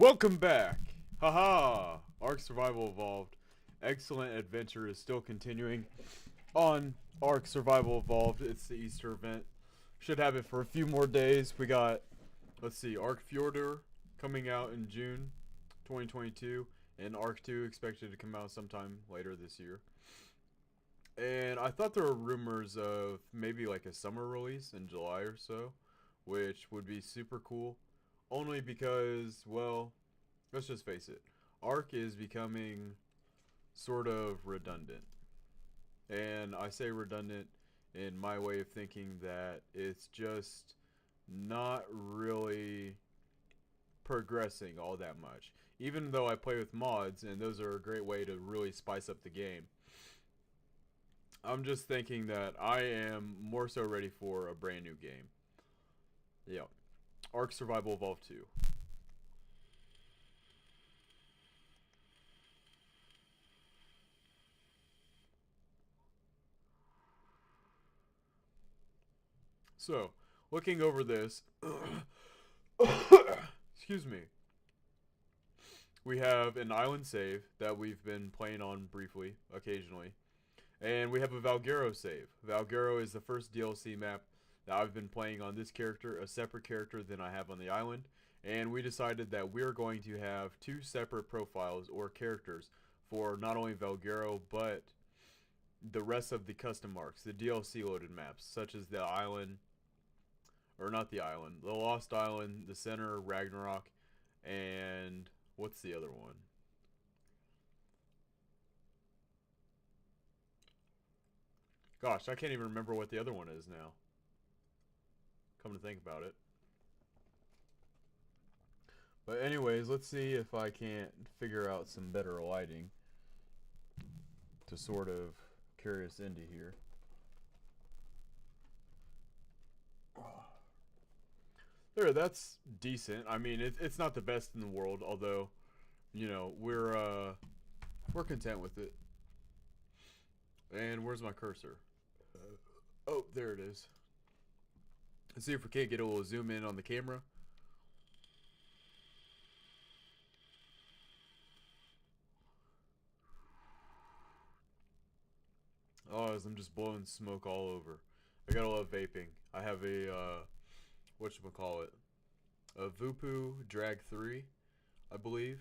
Welcome back! Haha! Ark Survival Evolved. Excellent adventure is still continuing on Ark Survival Evolved. It's the Easter event. Should have it for a few more days. We got, let's see, Ark Fjordur coming out in June 2022, and Ark 2 expected to come out sometime later this year. And I thought there were rumors of maybe like a summer release in July or so, which would be super cool. Only because, well, let's just face it, Ark is becoming sort of redundant. And I say redundant in my way of thinking that it's just not really progressing all that much. Even though I play with mods, and those are a great way to really spice up the game, I'm just thinking that I am more so ready for a brand new game. Yeah. Ark Survival Evolved 2. So, looking over this, excuse me, we have an island save that we've been playing on briefly, occasionally, and we have a Valguero save. Valguero is the first DLC map that I've been playing on this character, a separate character than I have on the island, and we decided that we're going to have two separate profiles or characters for not only Valguero, but the rest of the custom marks, the DLC loaded maps, such as the island, or not the island, the Lost Island, the Center, Ragnarok, and what's the other one? Gosh, I can't even remember what the other one is now. Come to think about it. But anyways, let's see if I can't figure out some better lighting to sort of carry us into here. There, that's decent. I mean, it's not the best in the world, although, you know, we're content with it. And where's my cursor? Oh, there it is. Let's see if we can't get a little zoom in on the camera. Oh, as I'm just blowing smoke all over. I gotta love vaping. I have a, whatchamacallit, a Vupu Drag 3, I believe.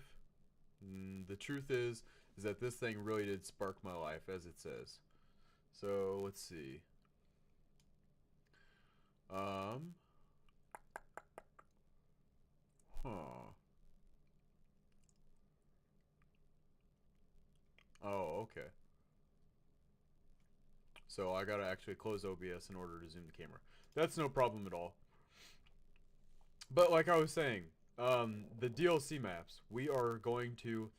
The truth is that this thing really did spark my life, as it says. So, let's see. Huh. Oh, okay. So I gotta actually close OBS in order to zoom the camera. That's no problem at all. But like I was saying, the DLC maps, we are going to...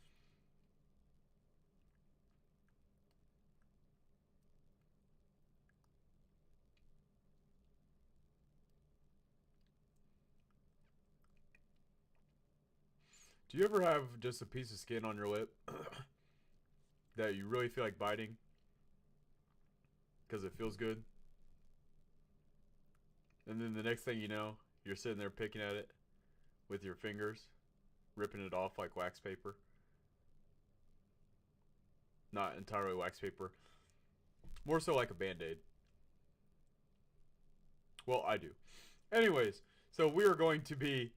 Do you ever have just a piece of skin on your lip that you really feel like biting because it feels good? And then the next thing you know, you're sitting there picking at it with your fingers, ripping it off like wax paper. Not entirely wax paper. More so like a band-aid. Well, I do. Anyways, so we're going to be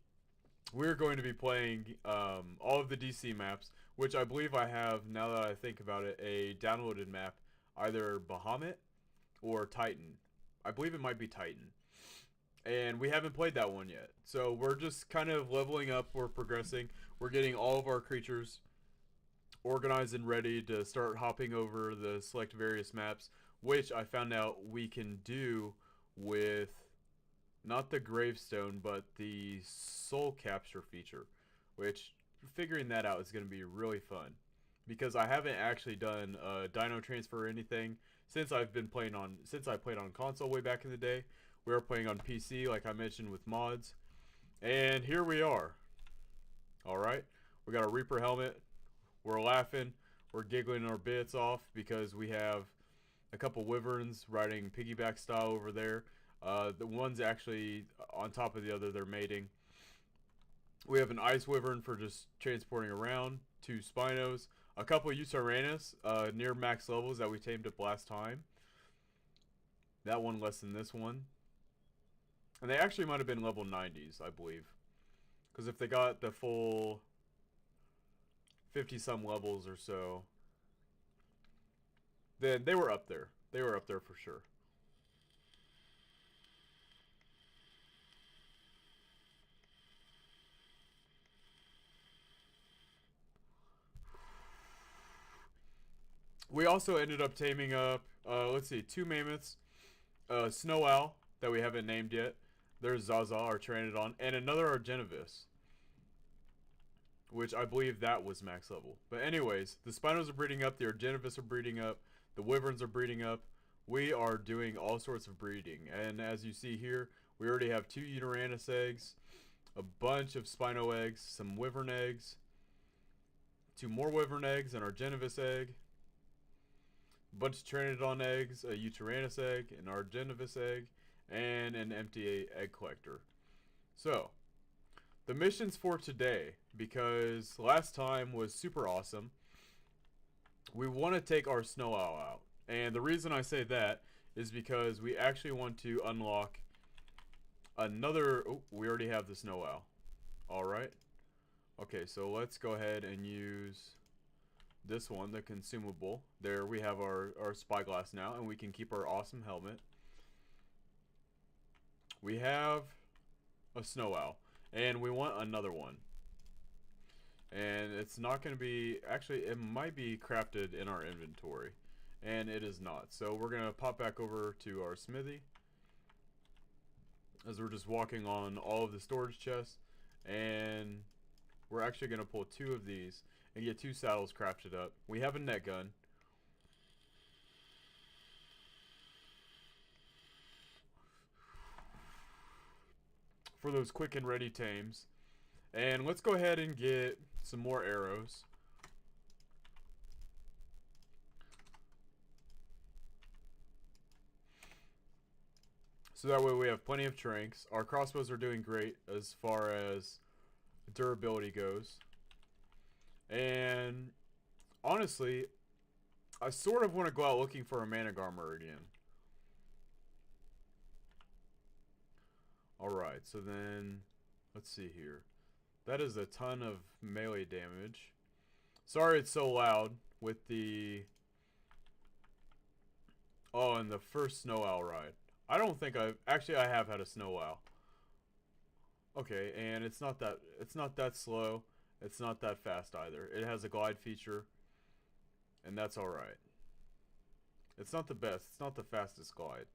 playing all of the DC maps, which I believe I have, now that I think about it, a downloaded map, either Bahamut or Titan. I believe it might be Titan. And we haven't played that one yet. So we're just kind of leveling up, we're progressing. We're getting all of our creatures organized and ready to start hopping over the select various maps, which I found out we can do with not the gravestone, but the soul capture feature, which figuring that out is going to be really fun, because I haven't actually done dino transfer or anything since I played on console way back in the day. We were playing on PC, like I mentioned, with mods, and here we are. All right, we got a Reaper helmet. We're laughing, we're giggling our bits off because we have a couple wyverns riding piggyback style over there. The one's actually on top of the other, they're mating. We have an ice wyvern for just transporting around. 2 spinos. A couple of Utyranus near max levels that we tamed up last time. That one less than this one. And they actually might have been level 90s, I believe. Because if they got the full 50-some levels or so, then they were up there. They were up there for sure. We also ended up taming up, let's see, 2 mammoths, snow owl that we haven't named yet. There's Zaza, our Pteranodon, and another Argenovis, which I believe that was max level. But anyways, the Spinos are breeding up, the Argenovis are breeding up, the Wyverns are breeding up. We are doing all sorts of breeding, and as you see here, we already have 2 Utyranus eggs, a bunch of Spino eggs, some Wyvern eggs, 2 more Wyvern eggs, an Argenovis egg, a bunch of Pteranodon eggs, a Utyranus egg, an Argenovis egg, and an empty egg collector. So, the missions for today, because last time was super awesome, we want to take our snow owl out. And the reason I say that is because we actually want to unlock another... Oh, we already have the snow owl. Alright. Okay, so let's go ahead and use this one, the consumable. There we have our spyglass now, and we can keep our awesome helmet. We have a snow owl, and we want another one. And it's not going to be... Actually, it might be crafted in our inventory. And it is not. So we're going to pop back over to our smithy, as we're just walking on all of the storage chests. And we're actually going to pull 2 of these and get 2 saddles crafted up. We have a net gun. For those quick and ready tames. And let's go ahead and get some more arrows. So that way we have plenty of tranks. Our crossbows are doing great as far as durability goes. And honestly, I sort of want to go out looking for a Manic Armor again. Alright, so then, let's see here. That is a ton of melee damage. Sorry it's so loud with the... Oh, and the first snow owl ride. I don't think I've... Actually, I have had a snow owl. Okay, and it's not that slow. It's not that fast either. It has a glide feature, and that's alright. It's not the best. It's not the fastest glide.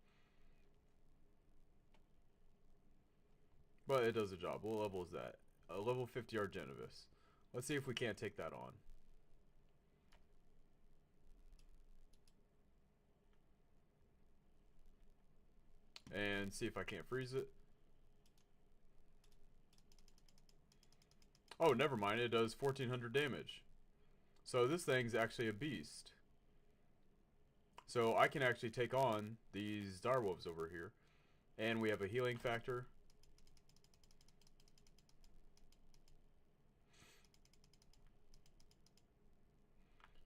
But it does the job. What level is that? A level 50 Argenovis. Let's see if we can't take that on. And see if I can't freeze it. Oh, never mind. It does 1400 damage. So this thing's actually a beast. So I can actually take on these direwolves over here. And we have a healing factor.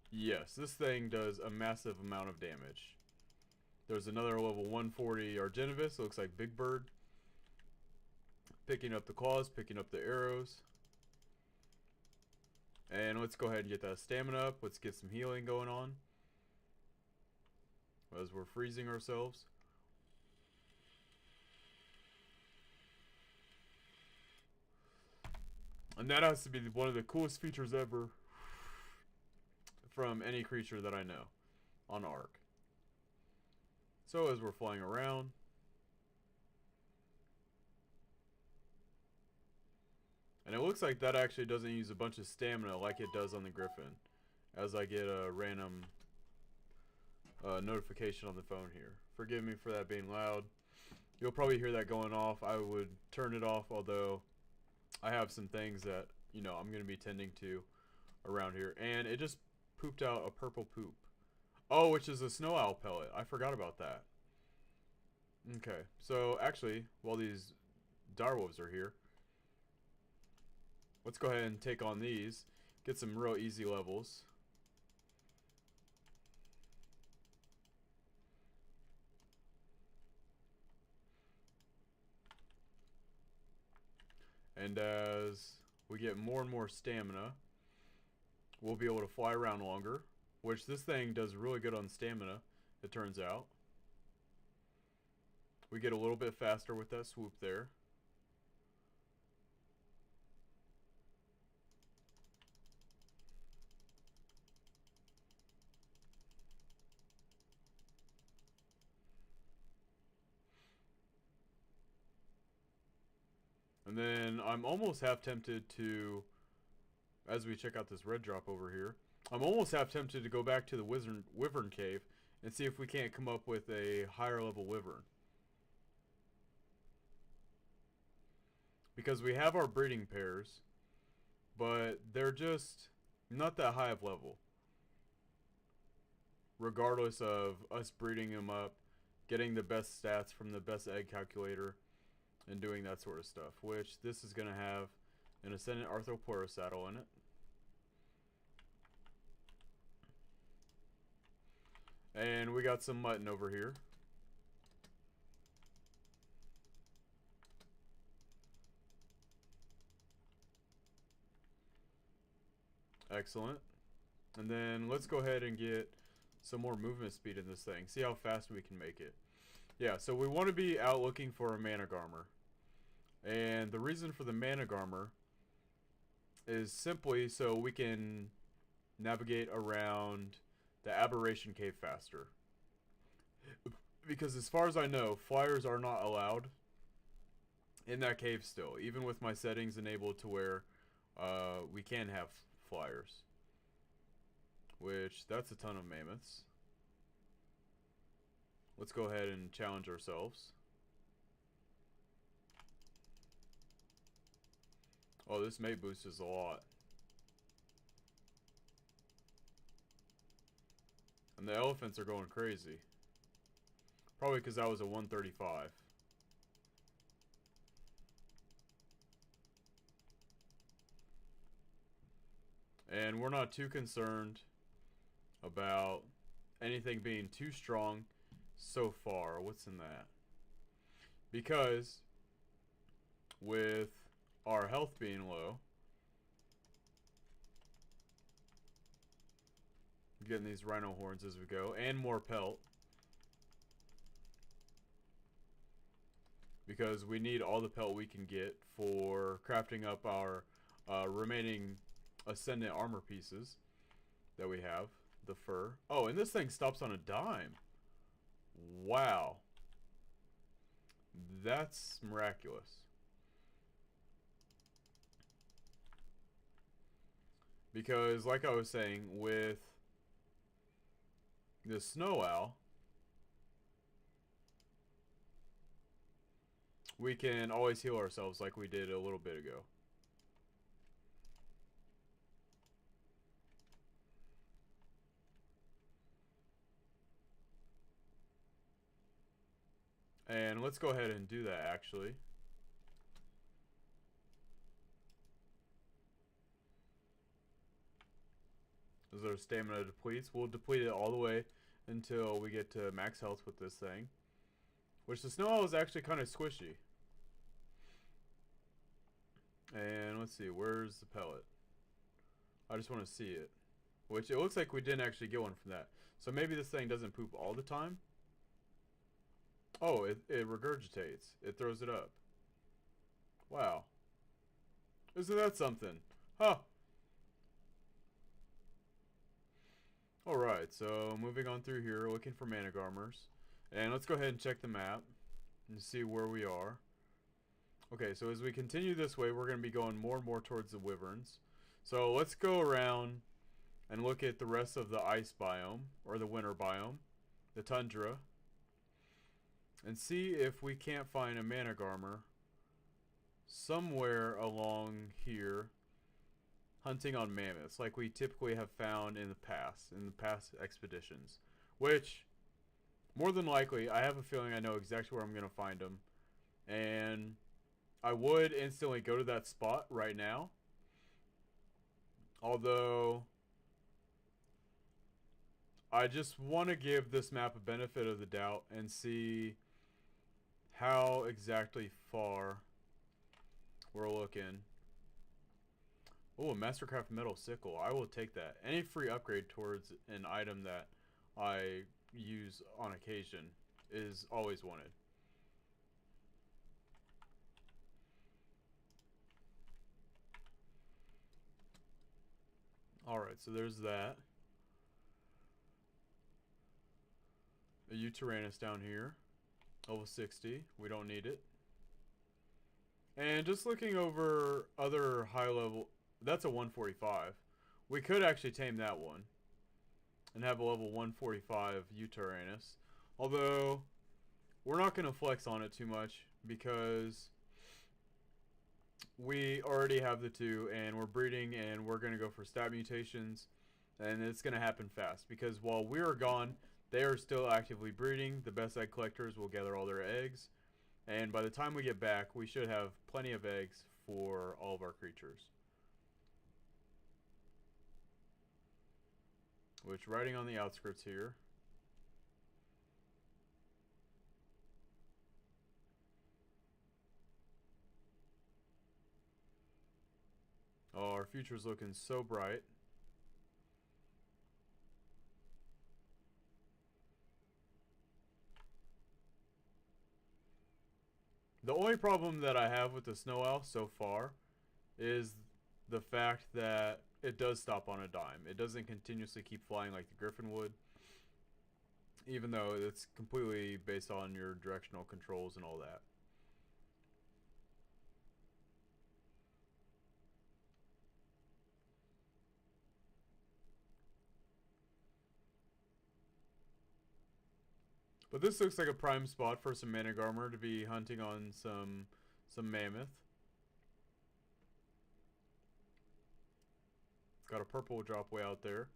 Yes, this thing does a massive amount of damage. There's another level 140 Argenovis. Looks like Big Bird. Picking up the claws, picking up the arrows. And let's go ahead and get that stamina up. Let's get some healing going on as we're freezing ourselves. And that has to be one of the coolest features ever from any creature that I know on Ark. So as we're flying around, and it looks like that actually doesn't use a bunch of stamina like it does on the Griffin, as I get a random notification on the phone here. Forgive me for that being loud. You'll probably hear that going off. I would turn it off, although I have some things that, you know, I'm going to be tending to around here. And it just pooped out a purple poop. Oh, which is a snow owl pellet. I forgot about that. Okay, so actually, while these direwolves are here, let's go ahead and take on these. Get some real easy levels. And as we get more and more stamina, we'll be able to fly around longer. Which this thing does really good on stamina, it turns out. We get a little bit faster with that swoop there. And then I'm almost half tempted to, as we check out this red drop over here, I'm almost half tempted to go back to the wyvern cave and see if we can't come up with a higher level wyvern. Because we have our breeding pairs, but they're just not that high of level. Regardless of us breeding them up, getting the best stats from the best egg calculator, and doing that sort of stuff. Which this is going to have an Ascendant Arthropleura saddle in it. And we got some mutton over here. Excellent. And then let's go ahead and get some more movement speed in this thing. See how fast we can make it. Yeah, so we want to be out looking for a Managarmr. And the reason for the Managarmr is simply so we can navigate around the Aberration Cave faster. Because as far as I know, flyers are not allowed in that cave still. Even with my settings enabled to where we can have flyers. Which, that's a ton of mammoths. Let's go ahead and challenge ourselves. Oh, this mate boost is a lot. And the elephants are going crazy. Probably because that was a 135. And we're not too concerned about anything being too strong so far. What's in that? Because with our health being low, getting these rhino horns as we go, and more pelt, because we need all the pelt we can get for crafting up our remaining Ascendant armor pieces that we have. The fur. Oh, and this thing stops on a dime. Wow. That's miraculous. Because, like I was saying, with the snow owl, we can always heal ourselves like we did a little bit ago. And let's go ahead and do that, actually. As our stamina depletes, we'll deplete it all the way until we get to max health with this thing. Which the snow owl is actually kind of squishy. And let's see, where's the pellet? I just want to see it. Which it looks like we didn't actually get one from that. So maybe this thing doesn't poop all the time. Oh, it regurgitates. It throws it up. Wow. Isn't that something? Huh. Alright, so moving on through here, looking for Managarmrs. And let's go ahead and check the map and see where we are. Okay, so as we continue this way, we're going to be going more and more towards the wyverns. So let's go around and look at the rest of the ice biome, or the winter biome, the tundra, and see if we can't find a Managarmr somewhere along here hunting on mammoths like we typically have found in the past expeditions. Which, more than likely, I have a feeling I know exactly where I'm going to find them. And I would instantly go to that spot right now Although, I just want to give this map a benefit of the doubt and see how exactly far we're looking. Oh, a Mastercraft metal sickle. I will take that. Any free upgrade towards an item that I use on occasion is always wanted. Alright, so there's that. A Uranus down here. Level 60. We don't need it. And just looking over other high level... That's a 145. We could actually tame that one. And have a level 145 Uranus. Although, we're not going to flex on it too much. Because we already have the two. And we're breeding. And we're going to go for stat mutations. And it's going to happen fast. Because while we are gone, they are still actively breeding. The best egg collectors will gather all their eggs. And by the time we get back, we should have plenty of eggs for all of our creatures. Which, riding on the outskirts here. Oh, our future's looking so bright. The only problem that I have with the Snow Owl so far is the fact that it does stop on a dime. It doesn't continuously keep flying like the Griffin would. Even though it's completely based on your directional controls and all that. But this looks like a prime spot for some Managarmr to be hunting on some mammoth. It's got a purple drop way out there.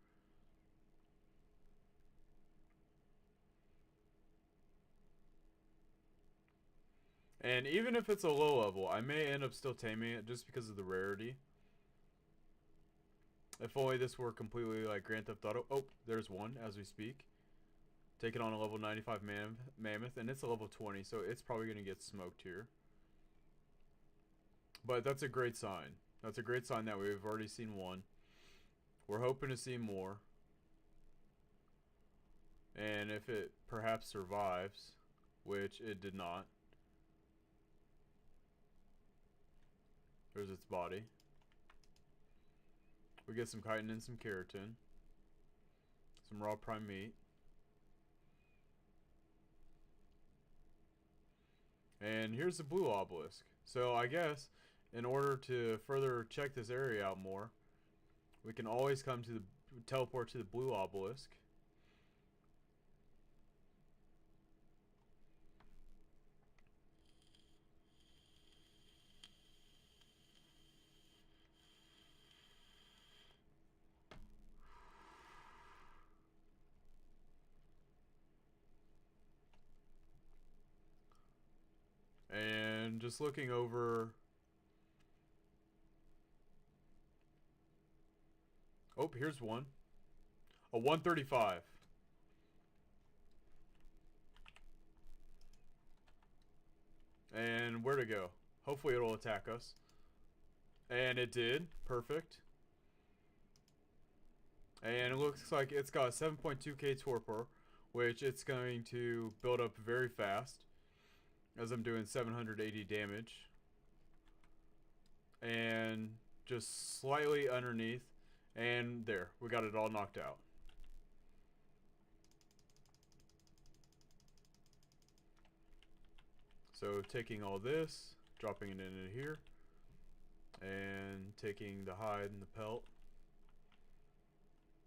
And even if it's a low level, I may end up still taming it just because of the rarity. If only this were completely like Grand Theft Auto. Oh, there's one as we speak. Taking on a level 95 mammoth, and it's a level 20, so it's probably going to get smoked here. But that's a great sign. That's a great sign that we've already seen one. We're hoping to see more. And if it perhaps survives, which it did not. There's its body. We get some chitin and some keratin. Some raw prime meat. And here's the blue obelisk. So I guess in order to further check this area out more, we can always come to the teleport to the blue obelisk. And just looking over... Oh, here's one. A 135. And where to go? Hopefully it'll attack us. And it did. Perfect. And it looks like it's got 7.2k torpor, which it's going to build up very fast, as I'm doing 780 damage. And just slightly underneath. And there, we got it all knocked out. So taking all this, dropping it into here, and taking the hide and the pelt.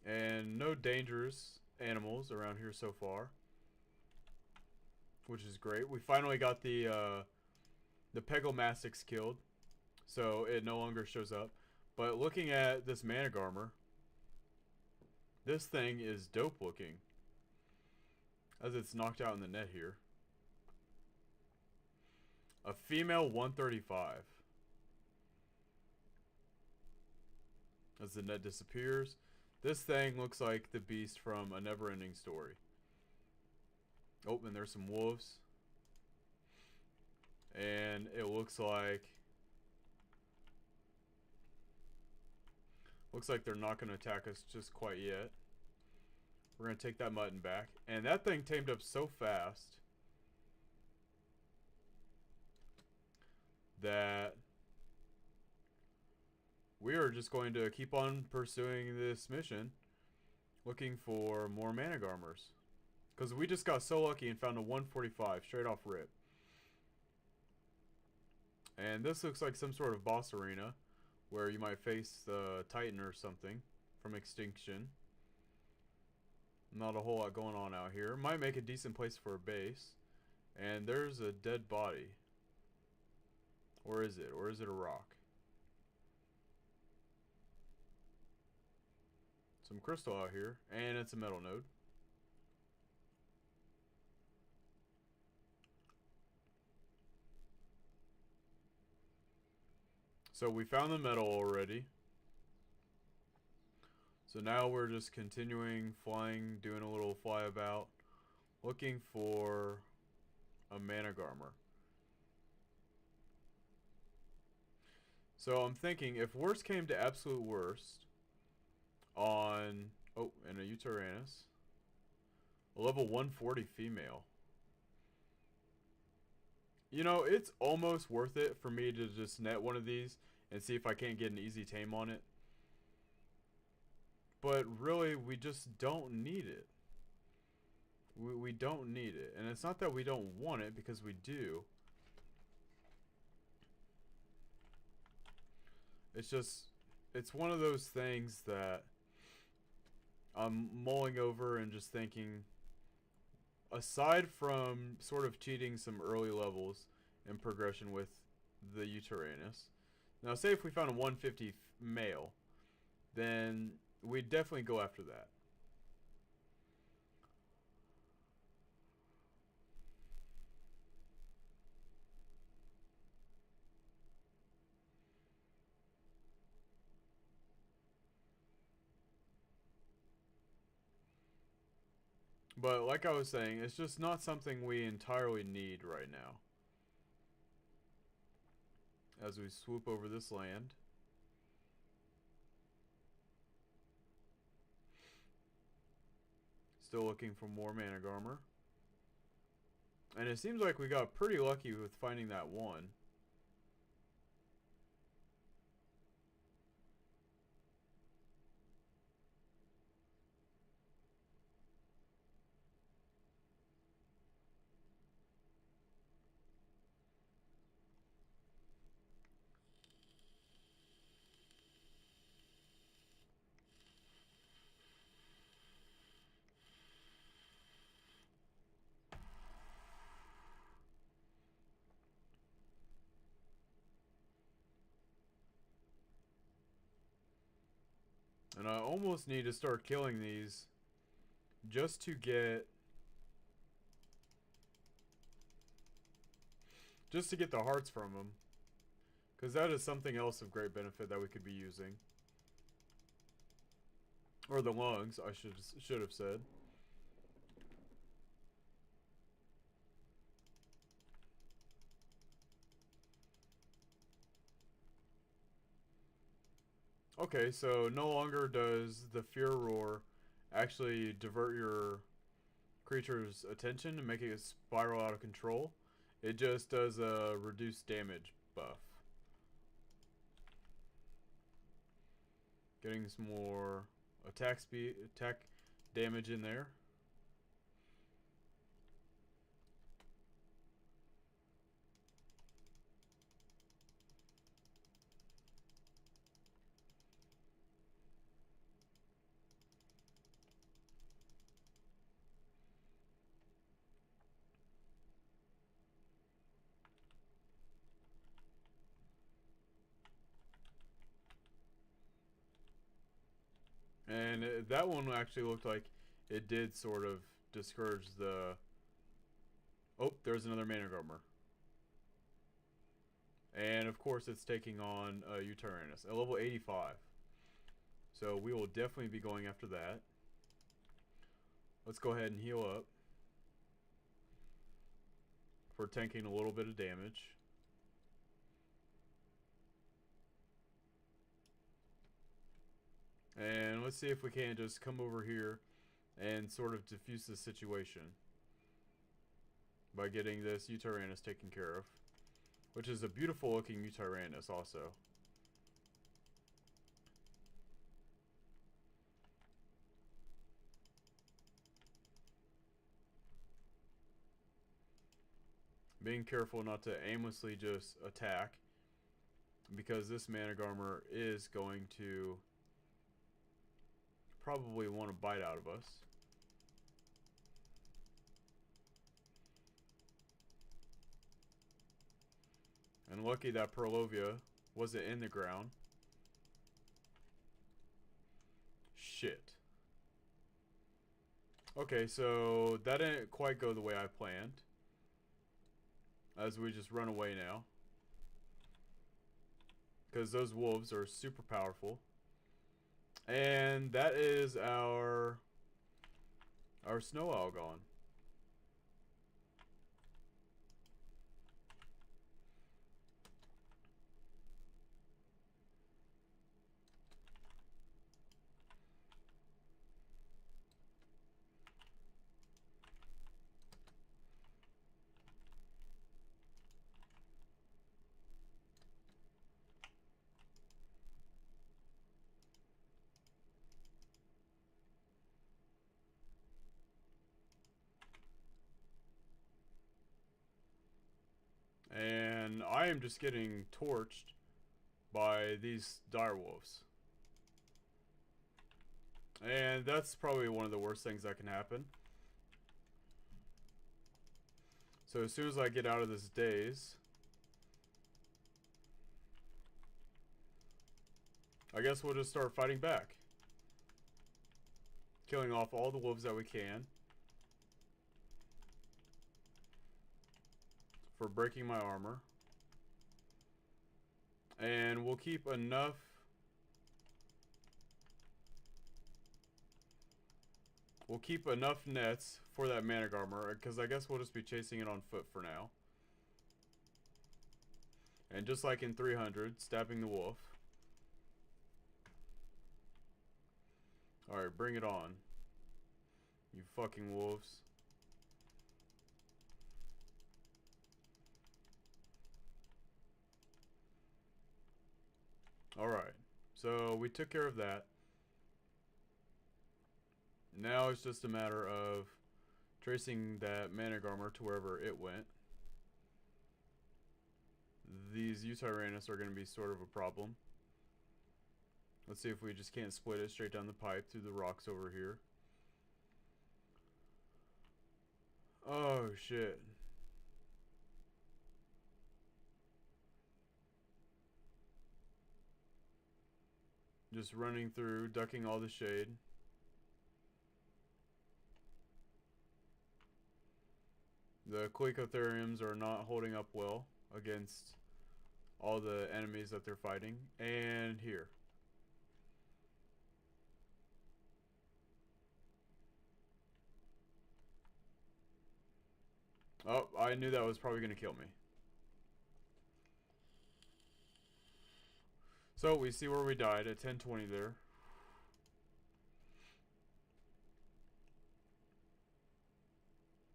And no dangerous animals around here so far, which is great. We finally got the Pegomastics killed, so it no longer shows up. But looking at this Managarmr, this thing is dope looking, as it's knocked out in the net here. A female 135. as the net disappears. This thing looks like the beast from A Never-Ending Story. Oh, and there's some wolves. And it looks like they're not going to attack us just quite yet. We're going to take that mutton back. And that thing tamed up so fast that we are just going to keep on pursuing this mission, looking for more Managarmers. Because we just got so lucky and found a 145 straight off rip. And this looks like some sort of boss arena where you might face the Titan or something from Extinction. Not a whole lot going on out here. Might make a decent place for a base. And there's a dead body. Or is it? Or is it a rock? Some crystal out here. And it's a metal node. So we found the metal already. So now we're just continuing flying, doing a little flyabout, looking for a Managarmer. So I'm thinking, if worst came to absolute worst, on, oh, and a Uranus, a level 140 female. You know, it's almost worth it for me to just net one of these and see if I can't get an easy tame on it. But really, we just don't need it. We don't need it. And it's not that we don't want it, because we do. It's just, it's one of those things that I'm mulling over and just thinking, aside from sort of cheating some early levels in progression with the Uranus. Now, say if we found a 150 male, then we'd definitely go after that. But like I was saying, it's just not something we entirely need right now. As we swoop over this land. Still looking for more Managarmer. And it seems like we got pretty lucky with finding that one. And I almost need to start killing these just to get the hearts from them. Because that is something else of great benefit that we could be using. Or the lungs, I should have said. Okay, so no longer does the Fear Roar actually divert your creature's attention and make it spiral out of control. It just does a reduced damage buff. Getting some more attack speed, attack damage in there. And that one actually looked like it did sort of discourage the... Oh, there's another Managarmer. And of course it's taking on Uranus at level 85. So we will definitely be going after that. Let's go ahead and heal up for tanking a little bit of damage. And let's see if we can just come over here and sort of diffuse the situation by getting this Utyrannus taken care of, which is a beautiful looking Utyrannus also. Being careful not to aimlessly just attack, because this Managarmr is going to probably want to bite out of us. And lucky that Purlovia wasn't in the ground. Shit. Okay, so that didn't quite go the way I planned, as we just run away now, because those wolves are super powerful. And that is our snow owl gone. And I am just getting torched by these direwolves. And that's probably one of the worst things that can happen. So as soon as I get out of this daze, I guess we'll just start fighting back. Killing off all the wolves that we can. For breaking my armor. And we'll keep enough nets for that Managarmr, because I guess we'll just be chasing it on foot for now. And just like in 300, stabbing the wolf. Alright, bring it on, you fucking wolves. Alright, so we took care of that. Now it's just a matter of tracing that Managarmr to wherever it went. These Utyrannus are going to be sort of a problem. Let's see if we just can't split it straight down the pipe through the rocks over here. Oh shit. Just running through, ducking all the shade. The Coecotheriums are not holding up well against all the enemies that they're fighting. And here. Oh, I knew that was probably going to kill me. So we see where we died at 10:20 there.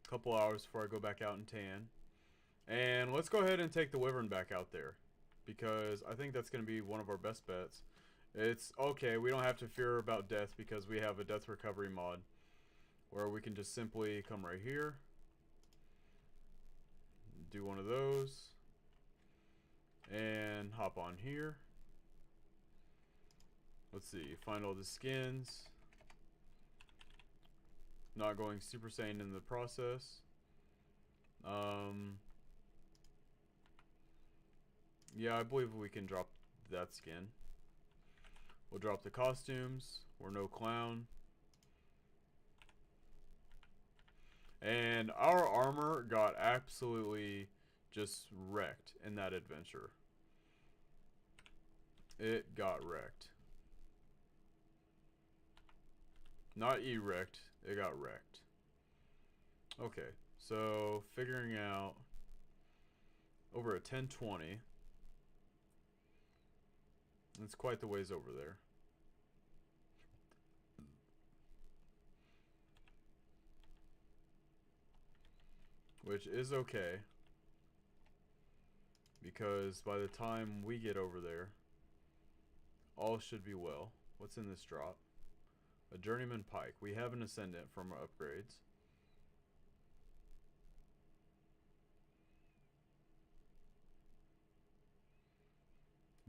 Couple hours before I go back out and tan. And let's go ahead and take the Wyvern back out there, because I think that's going to be one of our best bets. It's okay, we don't have to fear about death because we have a death recovery mod where we can just simply come right here, do one of those, and hop on here. Let's see, find all the skins. Not going Super Saiyan in the process. Yeah, I believe we can drop that skin. We'll drop the costumes. We're no clown. And our armor got absolutely just wrecked in that adventure. It got wrecked. Not erect. It got wrecked. Okay, so figuring out over a 1020. It's quite the ways over there. Which is okay. Because by the time we get over there, all should be well. What's in this drop? A journeyman pike. We have an ascendant from our upgrades.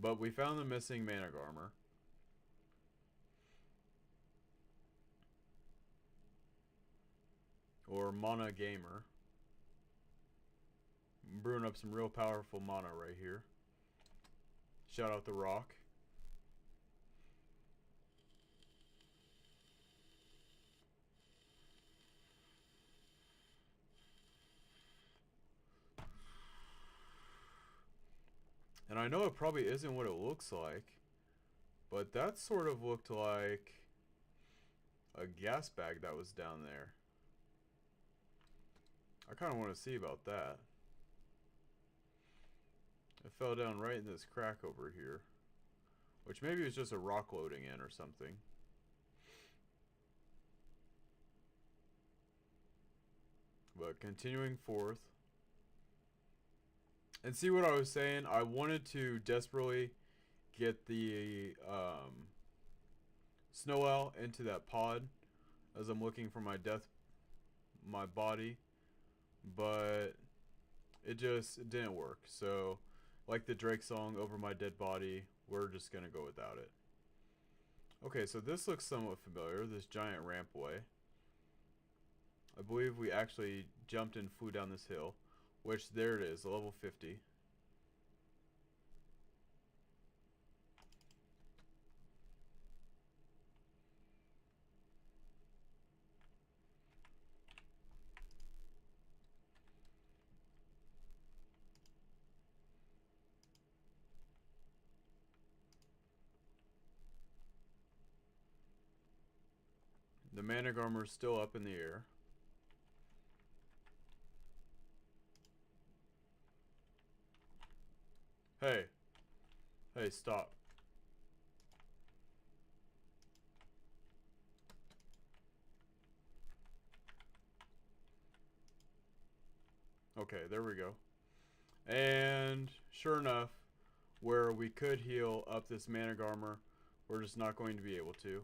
But we found the missing mana armor. Or mana gamer. I'm brewing up some real powerful mana right here. Shout out the rock. And I know it probably isn't what it looks like, but that sort of looked like a gas bag that was down there. I kind of want to see about that. It fell down right in this crack over here, which maybe was just a rock loading in or something. But continuing forth. And see what I was saying? I wanted to desperately get the snow owl into that pod as I'm looking for my body, but it just didn't work. So, like the Drake song, Over My Dead Body, we're just gonna go without it. Okay, so this looks somewhat familiar, this giant rampway. I believe we actually jumped and flew down this hill, which there it is, level 50. The mana armor is still up in the air. Hey. Hey, stop. Okay, there we go. And sure enough, where we could heal up this mana armor, we're just not going to be able to.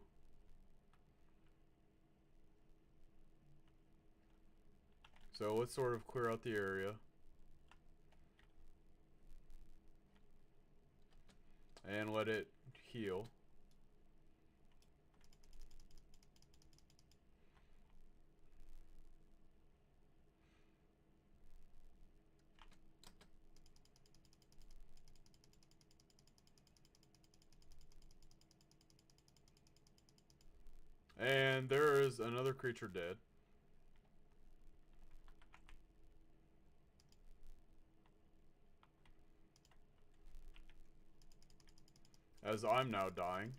So let's sort of clear out the area. And let it heal. And there is another creature dead. As I'm now dying.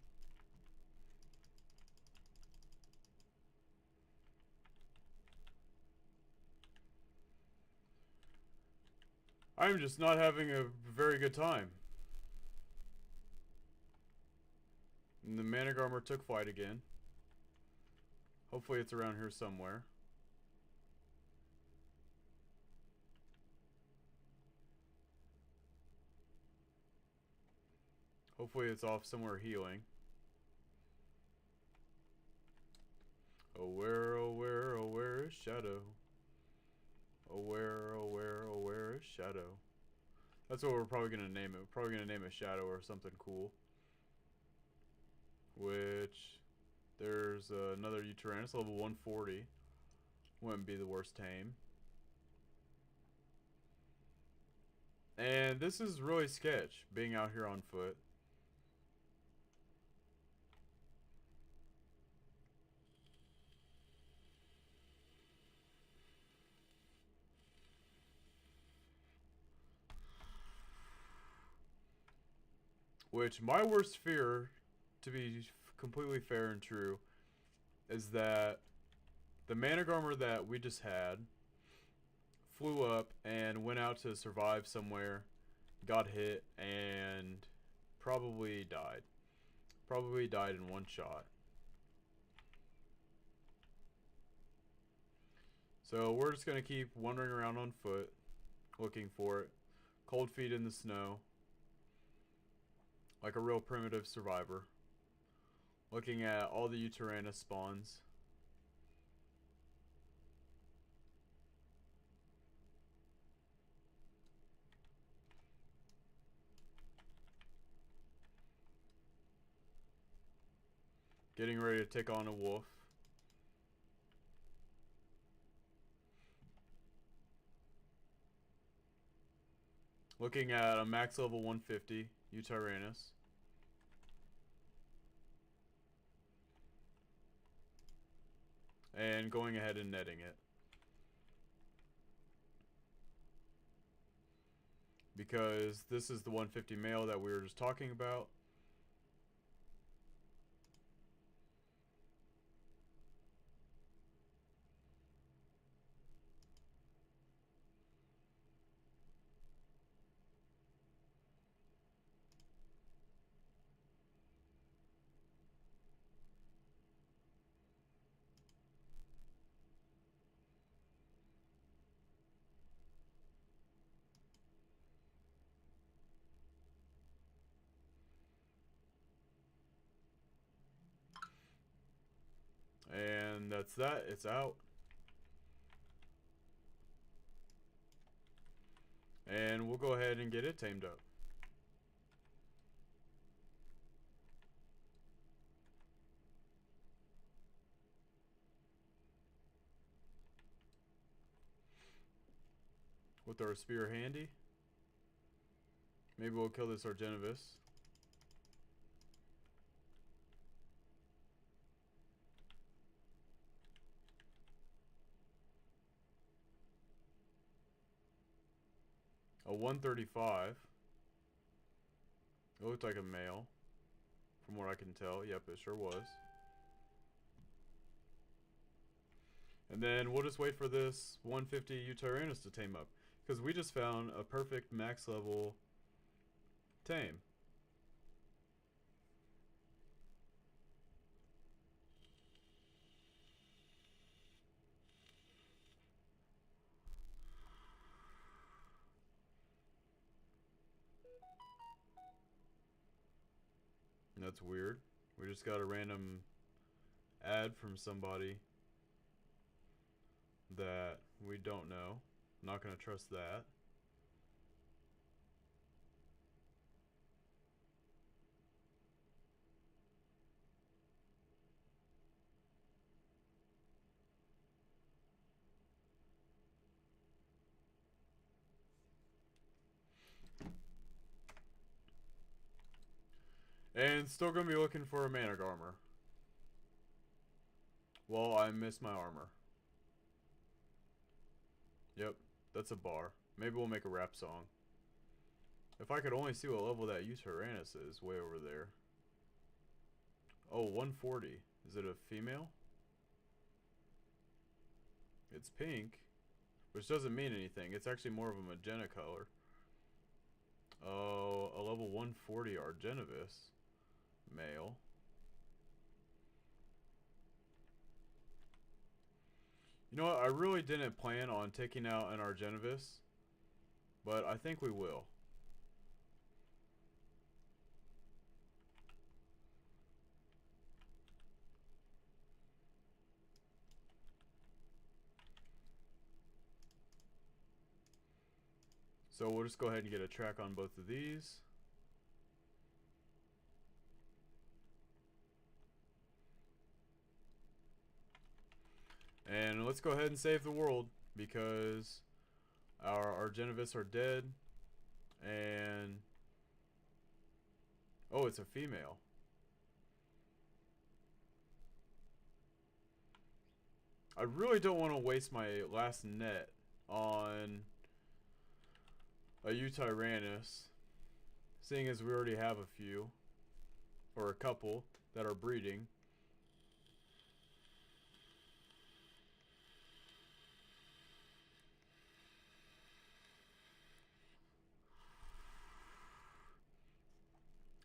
I'm just not having a very good time. And the mana armor took flight again. Hopefully it's around here somewhere. Hopefully it's off somewhere healing. Oh where is Shadow? Oh where is Shadow? That's what we're probably gonna name it. We're probably gonna name it Shadow or something cool. Which, there's another Uteranus, level 140. Wouldn't be the worst tame. And this is really sketch, being out here on foot. Which, my worst fear, to be completely fair and true, is that the Managarmr that we just had flew up and went out to survive somewhere, got hit, and probably died. Probably died in one shot. So we're just going to keep wandering around on foot, looking for it. Cold feet in the snow. Like a real primitive survivor. Looking at all the Uteranus spawns. Getting ready to take on a wolf. Looking at a max level 150 Uteranus. And going ahead and netting it. Because this is the 150 male that we were just talking about. And that's that. It's out. And we'll go ahead and get it tamed up. With our spear handy. Maybe we'll kill this Argenivis. A 135. It looked like a male. From what I can tell. Yep, it sure was. And then we'll just wait for this 150 Uteranus to tame up. Because we just found a perfect max level tame. That's weird. We just got a random ad from somebody that we don't know. I'm not gonna trust that. And still gonna be looking for a Managarmr. Well, I missed my armor. Yep, that's a bar. Maybe we'll make a rap song. If I could only see what level that Uteranus is, way over there. Oh, 140. Is it a female? It's pink, which doesn't mean anything. It's actually more of a magenta color. Oh, a level 140 Argenivis. Male. You know what? I really didn't plan on taking out an Argenivis, but I think we will. So we'll just go ahead and get a track on both of these. And let's go ahead and save the world because our Argenivis are dead. And oh, it's a female. I really don't want to waste my last net on a Uteranus, seeing as we already have a few, or a couple, that are breeding.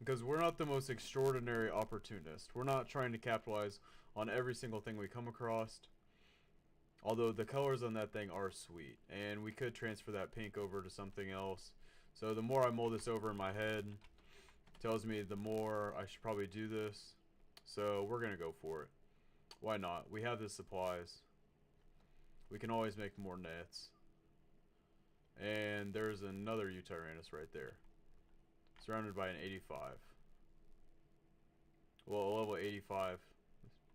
Because we're not the most extraordinary opportunist. We're not trying to capitalize on every single thing we come across. Although the colors on that thing are sweet. And we could transfer that pink over to something else. So the more I mull this over in my head, tells me the more I should probably do this. So we're going to go for it. Why not? We have the supplies. We can always make more nets. And there's another Utyrannus right there. Surrounded by an 85. Well, a level 85.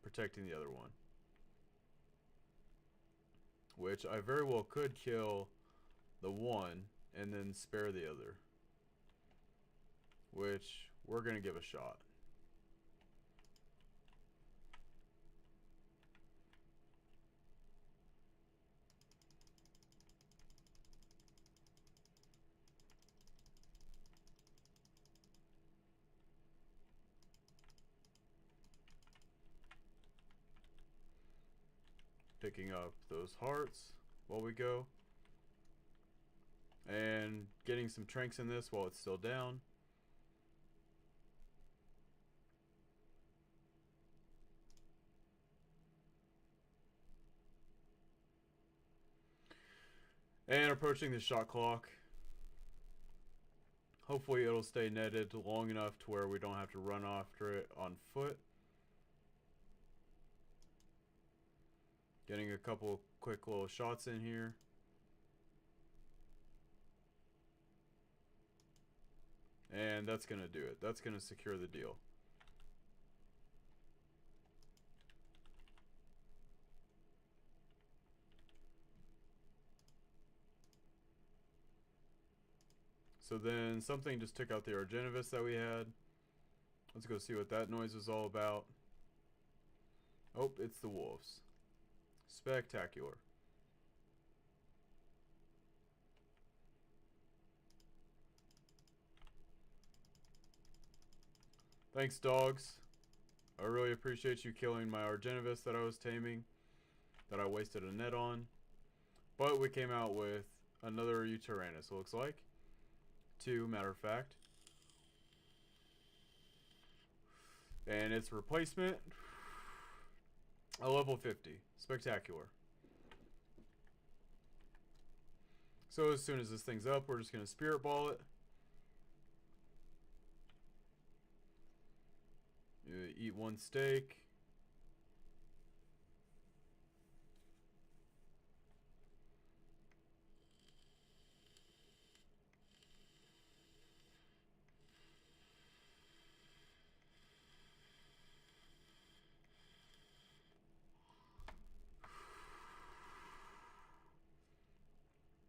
Protecting the other one. Which I very well could kill the one and then spare the other. Which we're going to give a shot. Picking up those hearts while we go. And getting some tranks in this while it's still down. And approaching the shot clock. Hopefully it'll stay netted long enough to where we don't have to run after it on foot. Getting a couple quick little shots in here. And that's going to do it. That's going to secure the deal. So then something just took out the Argenivis that we had. Let's go see what that noise is all about. Oh, it's the wolves. Spectacular. Thanks, dogs. I really appreciate you killing my Argenivis that I was taming, that I wasted a net on. But we came out with another Utyrannus, looks like. 2, matter of fact. And its replacement, a level 50. Spectacular. So as soon as this thing's up, we're just going to spirit ball it. Eat 1 steak.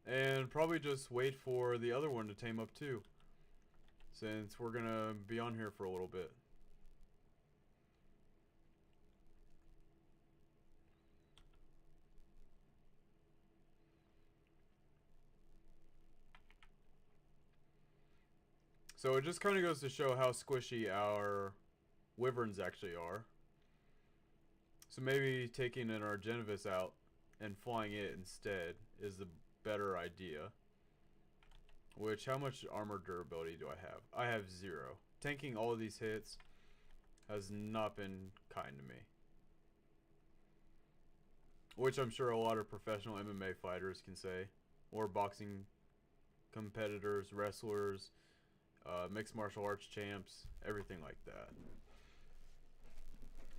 And probably just wait for the other one to tame up too, since we're gonna be on here for a little bit. So it just kind of goes to show how squishy our wyverns actually are. So maybe taking an Argenivis out and flying it instead is the better idea. Which, how much armor durability do I have? I have 0. Tanking all of these hits has not been kind to me. Which I'm sure a lot of professional MMA fighters can say. Or boxing competitors, wrestlers, mixed martial arts champs, everything like that.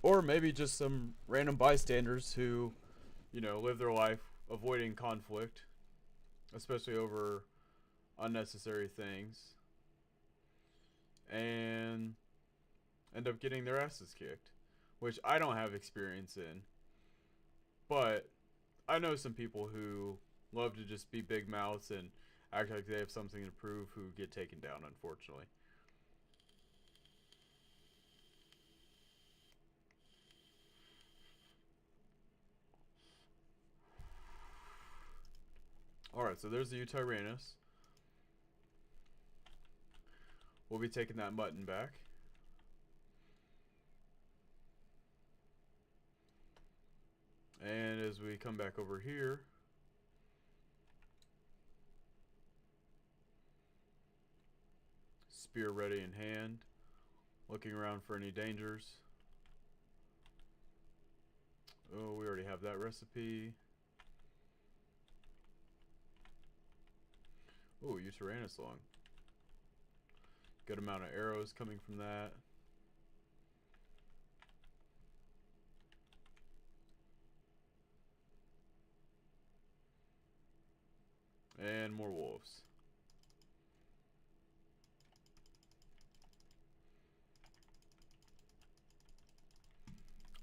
Or maybe just some random bystanders who, you know, live their life avoiding conflict, especially over unnecessary things, and end up getting their asses kicked, which I don't have experience in, but I know some people who love to just be big mouths and act like they have something to prove who get taken down, unfortunately. Alright, so there's the Utyrannus. We'll be taking that mutton back. And as we come back over here, spear ready in hand. Looking around for any dangers. Oh, we already have that recipe. Oh, Utyrannosaurus. Good amount of arrows coming from that. And more wolves.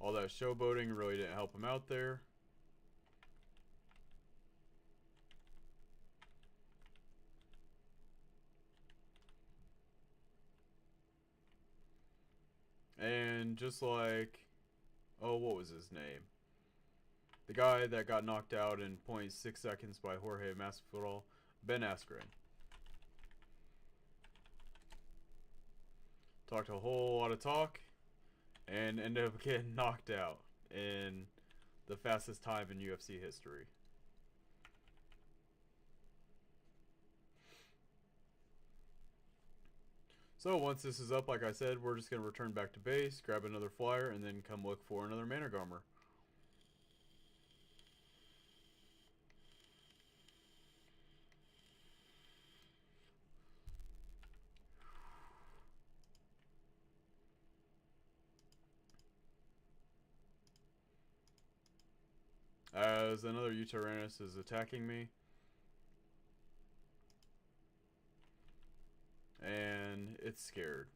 All that showboating really didn't help him out there. And just like, oh, what was his name? The guy that got knocked out in 0.6 seconds by Jorge Masvidal, Ben Askren. Talked a whole lot of talk and ended up getting knocked out in the fastest time in UFC history. So once this is up, like I said, we're just going to return back to base, grab another flyer, and then come look for another Managarmer. As another Utyrannosaurus is attacking me. And it's scared.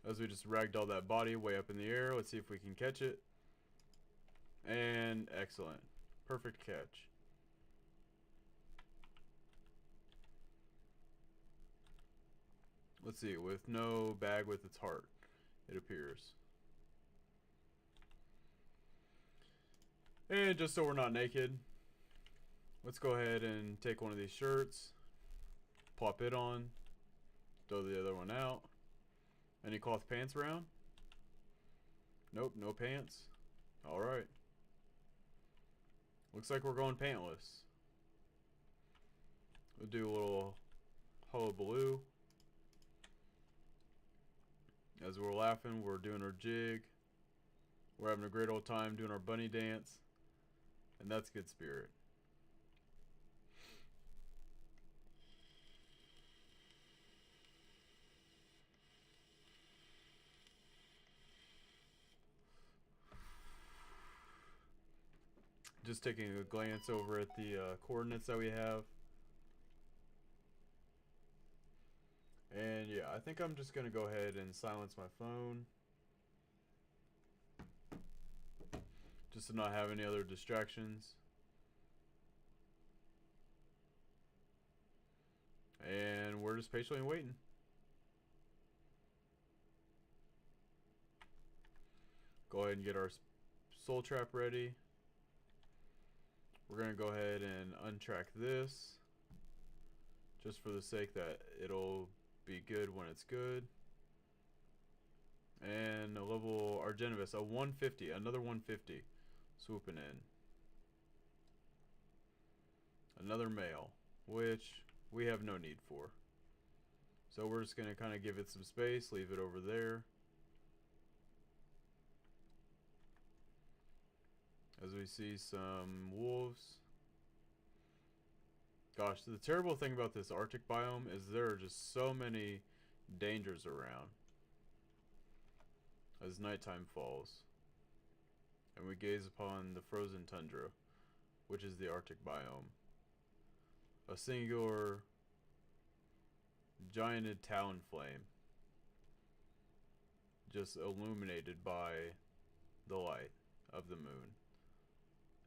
As we just ragdoll that body way up in the air. Let's see if we can catch it. And excellent. Perfect catch. Let's see, with no bag with its heart, it appears. And just so we're not naked, let's go ahead and take one of these shirts, pop it on, throw the other one out. Any cloth pants around? Nope, no pants. Alright. Looks like we're going pantless. We'll do a little hullabaloo. As we're laughing, we're doing our jig. We're having a great old time doing our bunny dance. And that's good spirit. Just taking a glance over at the coordinates that we have. And yeah, I think I'm just going to go ahead and silence my phone. Just to not have any other distractions. And we're just patiently waiting. Go ahead and get our soul trap ready. We're going to go ahead and untrack this. Just for the sake that it'll be good when it's good. And a level Argenivis, a 150, another 150 swooping in. Another male, which we have no need for. So we're just going to kind of give it some space, leave it over there. As we see some wolves. Gosh, the terrible thing about this Arctic biome is there are just so many dangers around as nighttime falls and we gaze upon the frozen tundra, which is the Arctic biome. A singular gianted talon flame just illuminated by the light of the moon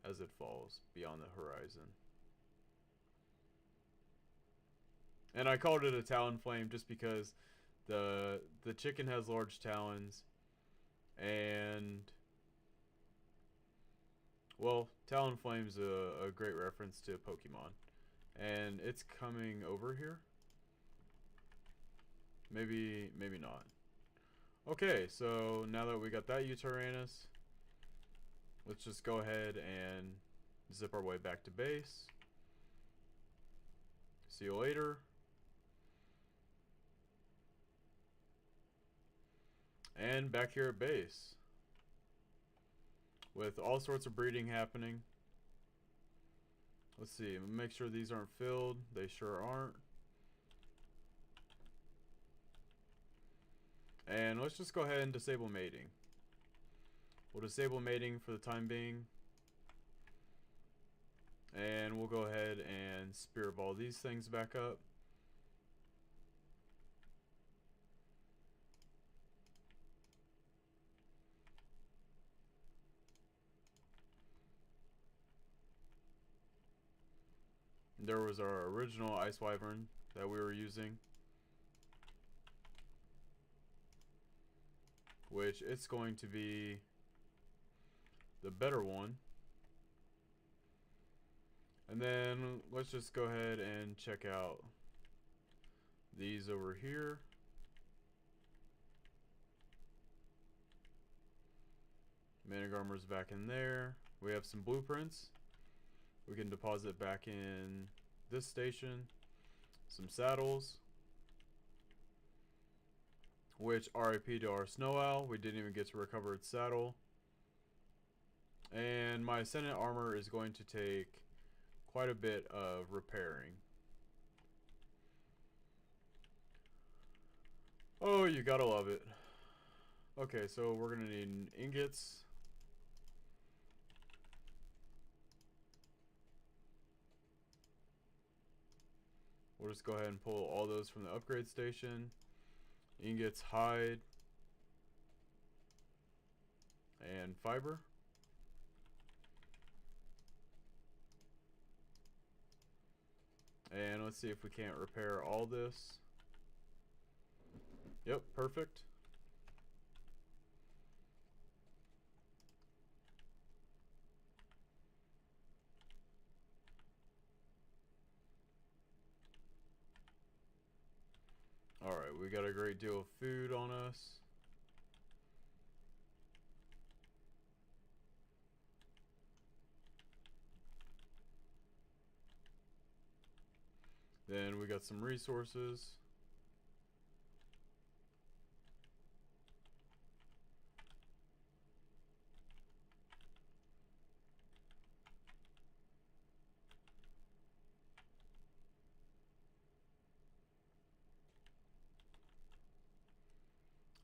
as it falls beyond the horizon. And I called it a talon flame just because the chicken has large talons, and well, talon flame's a great reference to Pokemon, and it's coming over here. Maybe not. Okay, so now that we got that Utyrannosaurus, let's just go ahead and zip our way back to base. See you later. And back here at base, with all sorts of breeding happening. Let's see, make sure these aren't filled. They sure aren't. And let's just go ahead and disable mating. We'll disable mating for the time being. And we'll go ahead and spirit ball these things back up. There was our original ice wyvern that we were using, which it's going to be the better one. And then let's just go ahead and check out these over here. Managarmer's back in there. We have some blueprints. We can deposit back in this station. Some saddles. Which, RIP to our snow owl. We didn't even get to recover its saddle. And my Ascendant armor is going to take quite a bit of repairing. Oh, you gotta love it. Okay, so we're gonna need ingots. We'll just go ahead and pull all those from the upgrade station. Ingots, hide, and fiber. And let's see if we can't repair all this. Yep, perfect. Alright, we got a great deal of food on us. Then we got some resources.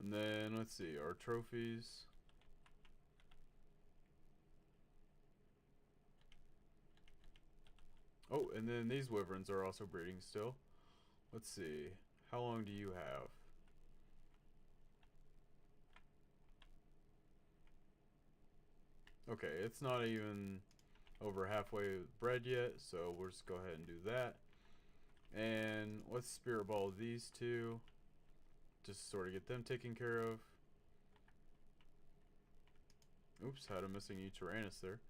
And then let's see, our trophies. Oh, and then these wyverns are also breeding still. Let's see, how long do you have? Okay, it's not even over halfway bred yet, so we'll just go ahead and do that. And let's spirit ball these two, just sort of get them taken care of. Oops, had a missing Tyrannus there.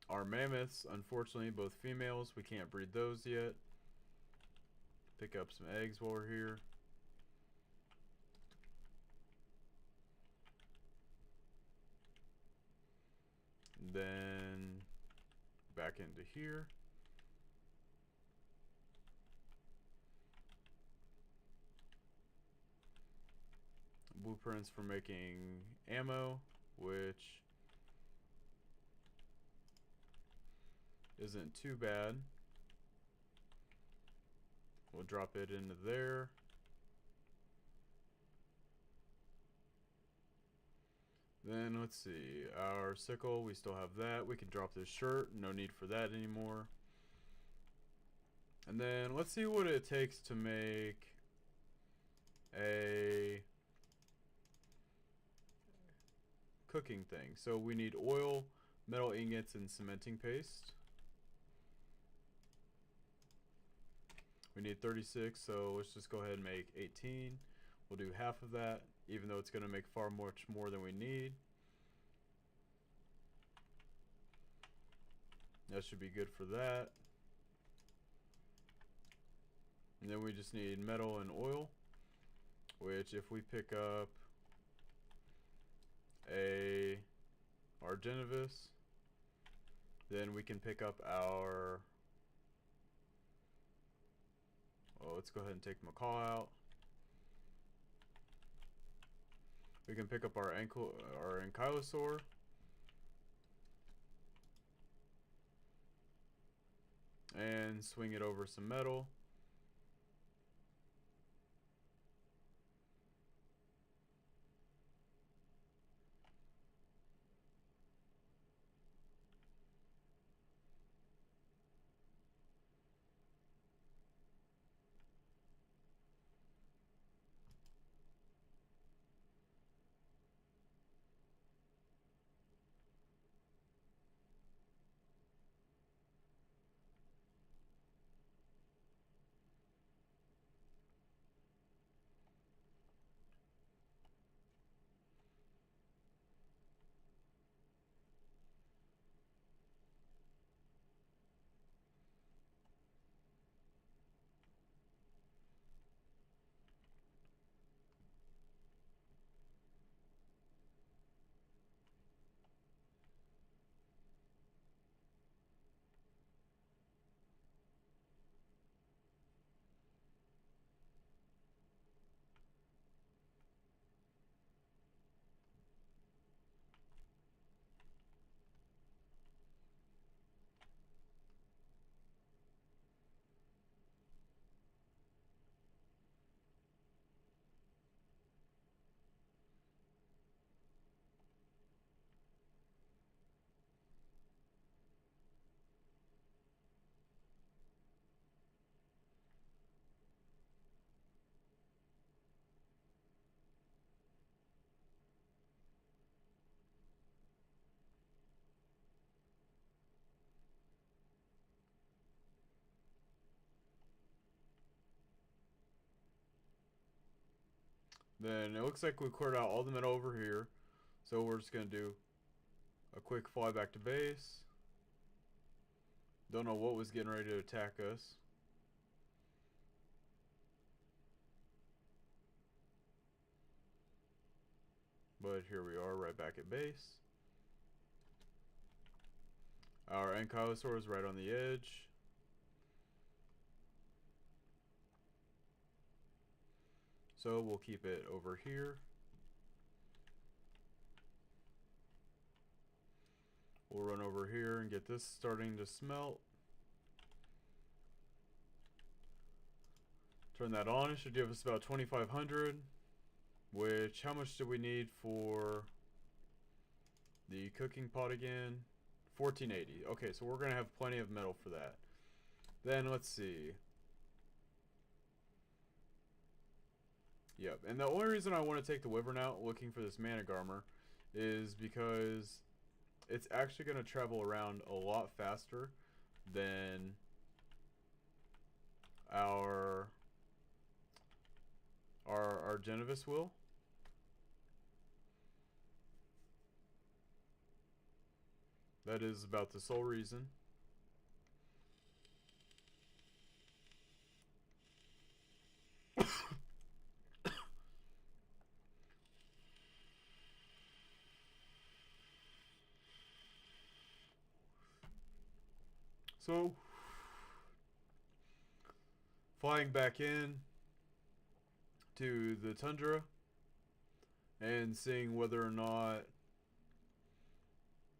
Our mammoths, unfortunately, both females. We can't breed those yet. Pick up some eggs while we're here. And then back into here. Blueprints for making ammo, which isn't too bad. We'll drop it into there. Then let's see, our sickle, we still have that. We can drop this shirt, no need for that anymore. And then let's see what it takes to make a cooking thing. So we need oil, metal ingots, and cementing paste. We need 36, so let's just go ahead and make 18. We'll do half of that, even though it's going to make far much more than we need. That should be good for that. And then we just need metal and oil, which if we pick up a Argentavis, then we can pick up our, well, let's go ahead and take Macaw out. We can pick up our ankylosaur. And swing it over some metal. Then it looks like we cleared out all the metal over here. So we're just going to do a quick fly back to base. Don't know what was getting ready to attack us. But here we are, right back at base. Our ankylosaur is right on the edge. So we'll keep it over here. We'll run over here and get this starting to smelt. Turn that on. It should give us about 2,500. Which, how much do we need for the cooking pot again? 1480. Okay, so we're going to have plenty of metal for that. Then let's see. Yep, and the only reason I want to take the wyvern out looking for this Managarmr is because it's actually going to travel around a lot faster than our Genevis will. That is about the sole reason. So, flying back in to the tundra and seeing whether or not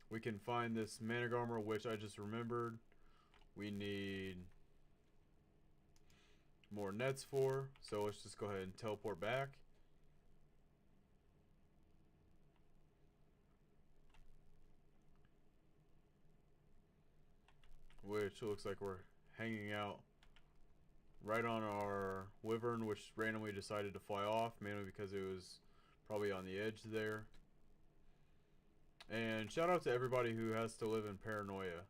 we can find this Managarmr, which I just remembered we need more nets for. So let's just go ahead and teleport back. Which looks like we're hanging out right on our wyvern, which randomly decided to fly off, mainly because it was probably on the edge there. And shout out to everybody who has to live in paranoia.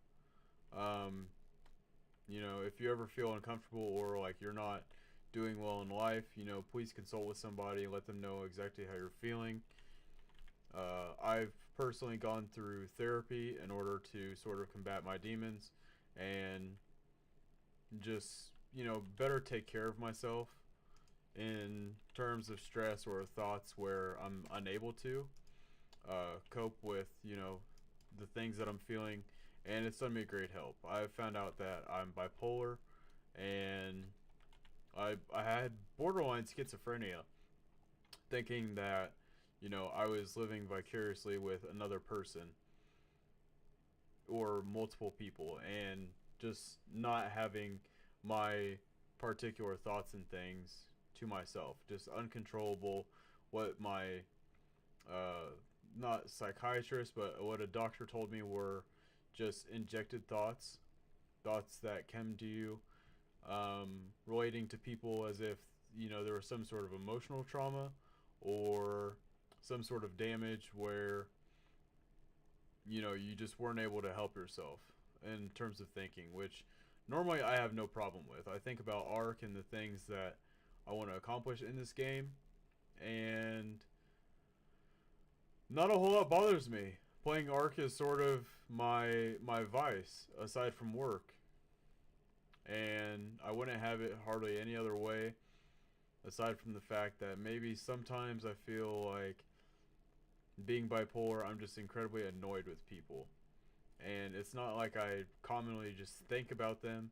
You know, if you ever feel uncomfortable or like you're not doing well in life, you know, please consult with somebody and let them know exactly how you're feeling. I've personally gone through therapy in order to sort of combat my demons and just, you know, better take care of myself in terms of stress or thoughts where I'm unable to cope with, you know, the things that I'm feeling, and it's done me great help. I've found out that I'm bipolar, and I had borderline schizophrenia, thinking that, you know, I was living vicariously with another person or multiple people, and just not having my particular thoughts and things to myself, just uncontrollable. What my uh, not psychiatrist, but what a doctor told me were just injected thoughts, thoughts that come to you, relating to people as if, you know, there was some sort of emotional trauma or some sort of damage where, you know, you just weren't able to help yourself in terms of thinking, which normally I have no problem with. I think about Ark and the things that I want to accomplish in this game, and not a whole lot bothers me. Playing Ark is sort of my vice aside from work, and I wouldn't have it hardly any other way aside from the fact that maybe sometimes I feel like being bipolar, I'm just incredibly annoyed with people. And it's not like I commonly just think about them,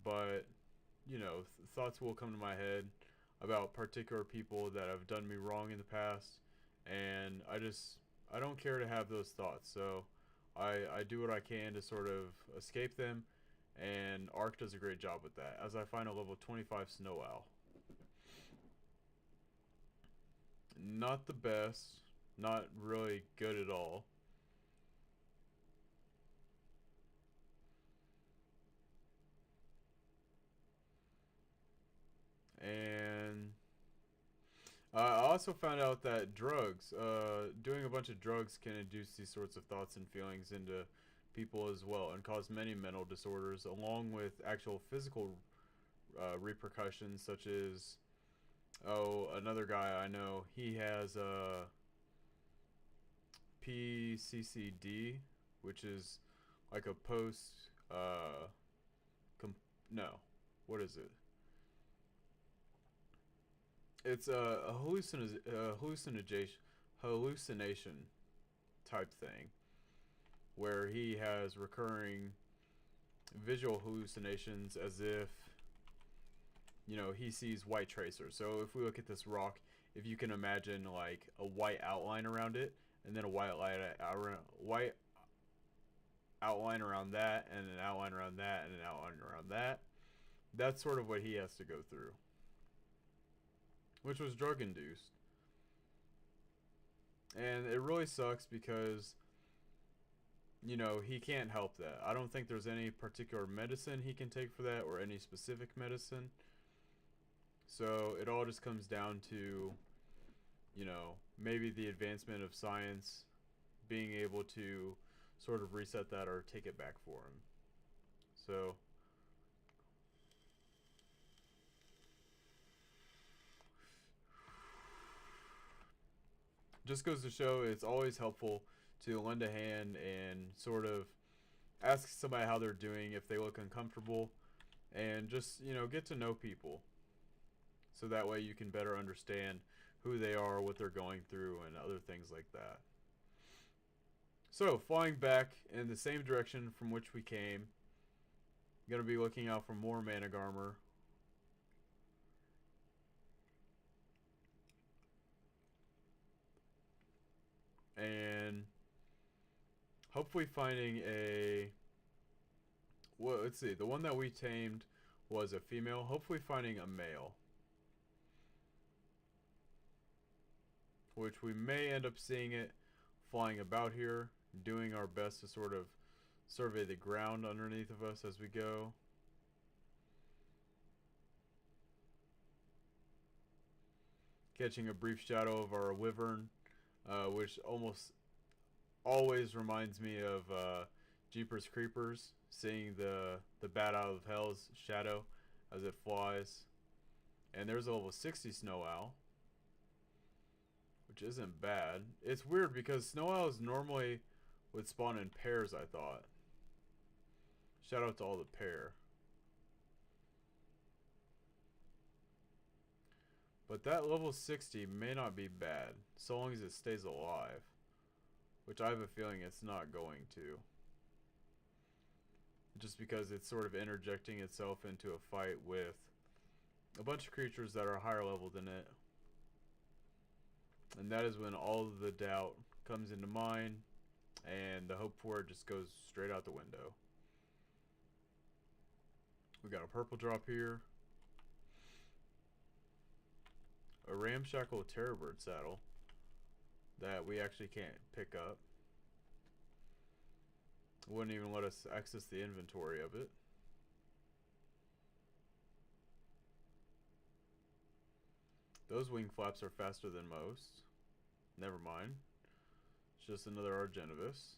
but, you know, thoughts will come to my head about particular people that have done me wrong in the past, and I don't care to have those thoughts. So I do what I can to sort of escape them, and Ark does a great job with that, as I find a level 25 Snow Owl. Not the best, not really good at all. And I also found out that doing a bunch of drugs can induce these sorts of thoughts and feelings into people as well, and cause many mental disorders, along with actual physical repercussions, such as, oh, another guy I know, he has PCCD, which is like a post, no, what is it? It's a hallucination type thing, where he has recurring visual hallucinations as if, you know, he sees white tracers. So if we look at this rock, if you can imagine like a white outline around it, and then a white outline around that, and an outline around that, and an outline around that, that's sort of what he has to go through, which was drug induced. And it really sucks because, you know, he can't help that. I don't think there's any particular medicine he can take for that, or any specific medicine. So it all just comes down to, you know, maybe the advancement of science being able to sort of reset that or take it back for him. So just goes to show it's always helpful to lend a hand and sort of ask somebody how they're doing if they look uncomfortable, and just, you know, get to know people, so that way you can better understand who they are, what they're going through, and other things like that. So, flying back in the same direction from which we came, going to be looking out for more Managarmr. And hopefully finding a... Well, let's see. The one that we tamed was a female. Hopefully finding a male, which we may end up seeing it flying about here, doing our best to sort of survey the ground underneath of us as we go. Catching a brief shadow of our wyvern, which almost always reminds me of Jeepers Creepers, seeing the bat out of hell's shadow as it flies. And there's a level 60 Snow Owl, which isn't bad. It's weird because Snow Owls normally would spawn in pairs, I thought. Shout out to all the pair. But that level 60 may not be bad, so long as it stays alive. Which I have a feeling it's not going to. Just because it's sort of interjecting itself into a fight with a bunch of creatures that are higher level than it. And that is when all of the doubt comes into mind and the hope for it just goes straight out the window. We got a purple drop here. A ramshackle terrorbird saddle that we actually can't pick up. Wouldn't even let us access the inventory of it. Those wing flaps are faster than most. Never mind. It's just another Argentavis.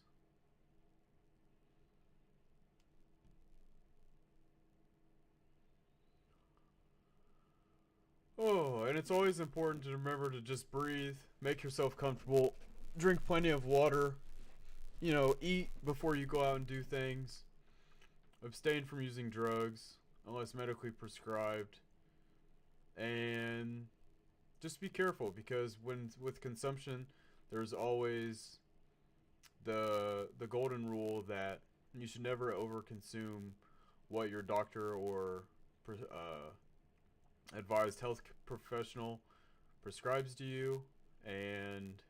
Oh, and it's always important to remember to just breathe, make yourself comfortable, drink plenty of water, you know, eat before you go out and do things, abstain from using drugs unless medically prescribed, and just be careful because with consumption, there's always the golden rule that you should never overconsume what your doctor or advised health professional prescribes to you, and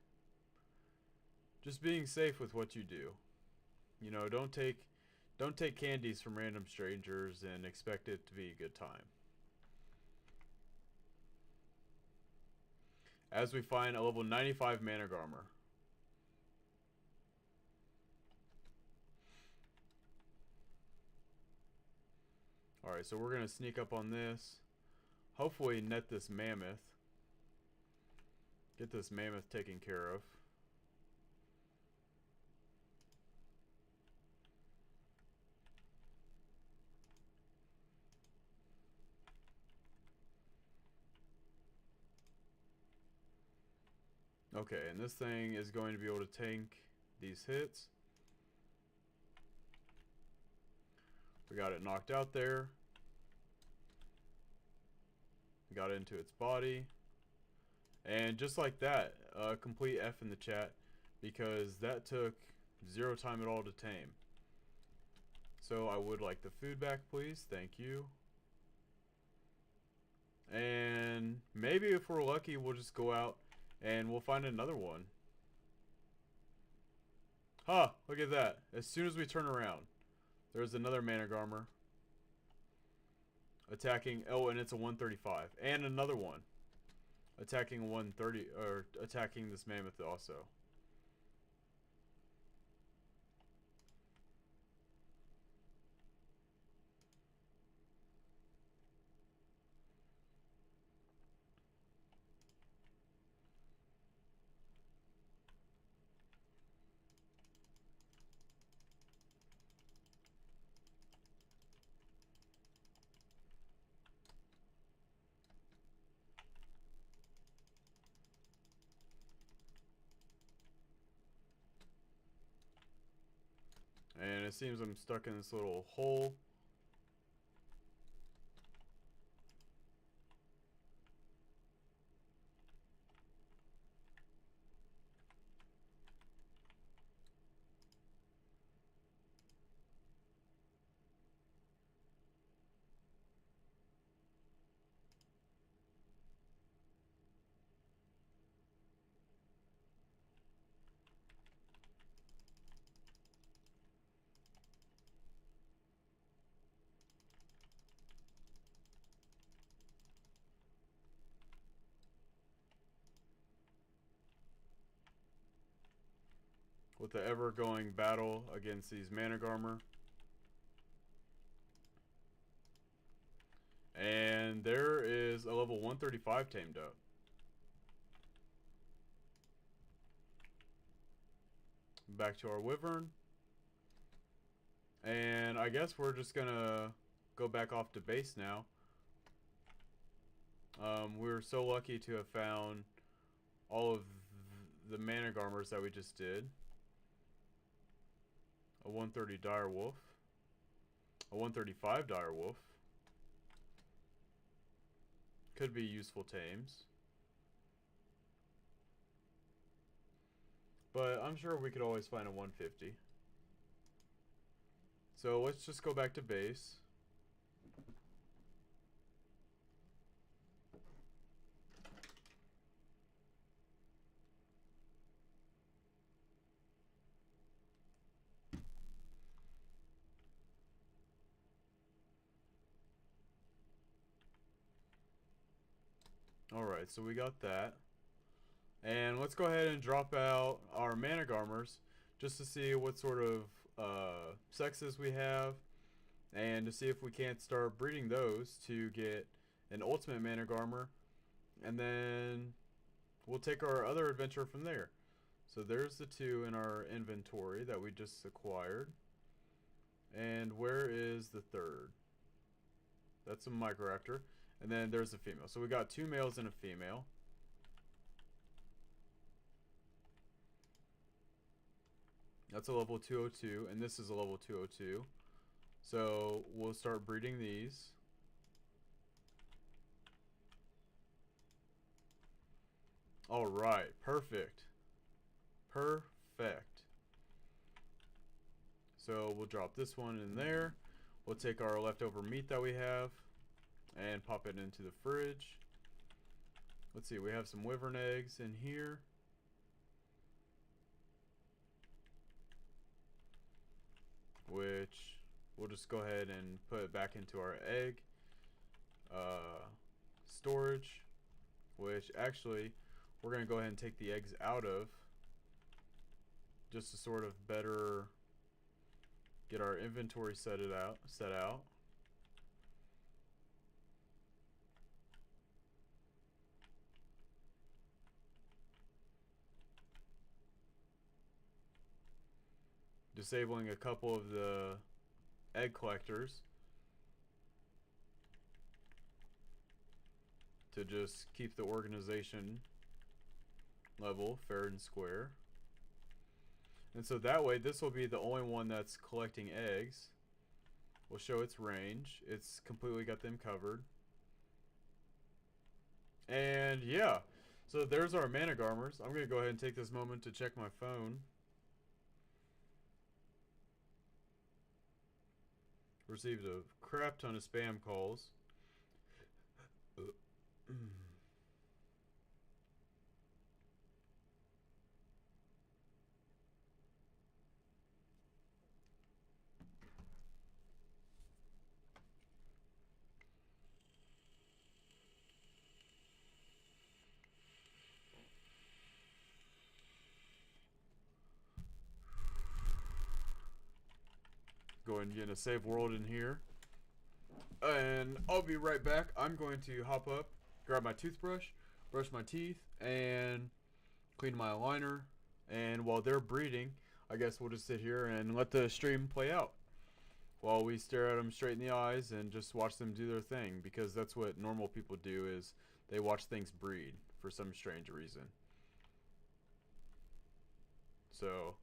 just being safe with what you do. You know, don't take candies from random strangers and expect it to be a good time. As we find a level 95 mana armor. Alright, so we're gonna sneak up on this. Hopefully net this mammoth. Get this mammoth taken care of. Okay, and this thing is going to be able to tank these hits. We got it knocked out there. Got into its body. And just like that, complete F in the chat, because that took 0 time at all to tame. So I would like the food back, please. Thank you. And maybe if we're lucky, we'll just go out and we'll find another one. Huh, look at that. As soon as we turn around, there's another Managarmr attacking. Oh, and it's a 135. And another one attacking 130, or attacking this mammoth also. And it seems I'm stuck in this little hole. With the ever-going battle against these Managarmr. And there is a level 135 tamed up. Back to our Wyvern. And I guess we're just gonna go back off to base now. We were so lucky to have found all of the Managarmrs that we just did. A 130 Direwolf. A 135 Direwolf. Could be useful tames. But I'm sure we could always find a 150. So let's just go back to base. Alright, so we got that. And let's go ahead and drop out our Managarmers just to see what sort of sexes we have, and to see if we can't start breeding those to get an ultimate Managarmer, and then we'll take our other adventure from there. So there's the two in our inventory that we just acquired. And where is the third? That's a Microraptor. And then there's the female. So we got two males and a female. That's a level 202, and this is a level 202. So we'll start breeding these. Alright, perfect. Perfect. So we'll drop this one in there. We'll take our leftover meat that we have and pop it into the fridge. Let's see, we have some wyvern eggs in here. Which we'll just go ahead and put it back into our egg storage. Which actually we're going to go ahead and take the eggs out of, just to sort of better get our inventory set out. Disabling a couple of the egg collectors to just keep the organization level fair and square. And so that way, this will be the only one that's collecting eggs. We'll show its range. It's completely got them covered. And yeah, so there's our Managarmers. I'm going to go ahead and take this moment to check my phone. Received a crap ton of spam calls. Go ahead and get a save world in here. And I'll be right back. I'm going to hop up, grab my toothbrush, brush my teeth, and clean my aligner. And while they're breeding, I guess we'll just sit here and let the stream play out while we stare at them straight in the eyes and just watch them do their thing, because that's what normal people do, is they watch things breed for some strange reason. So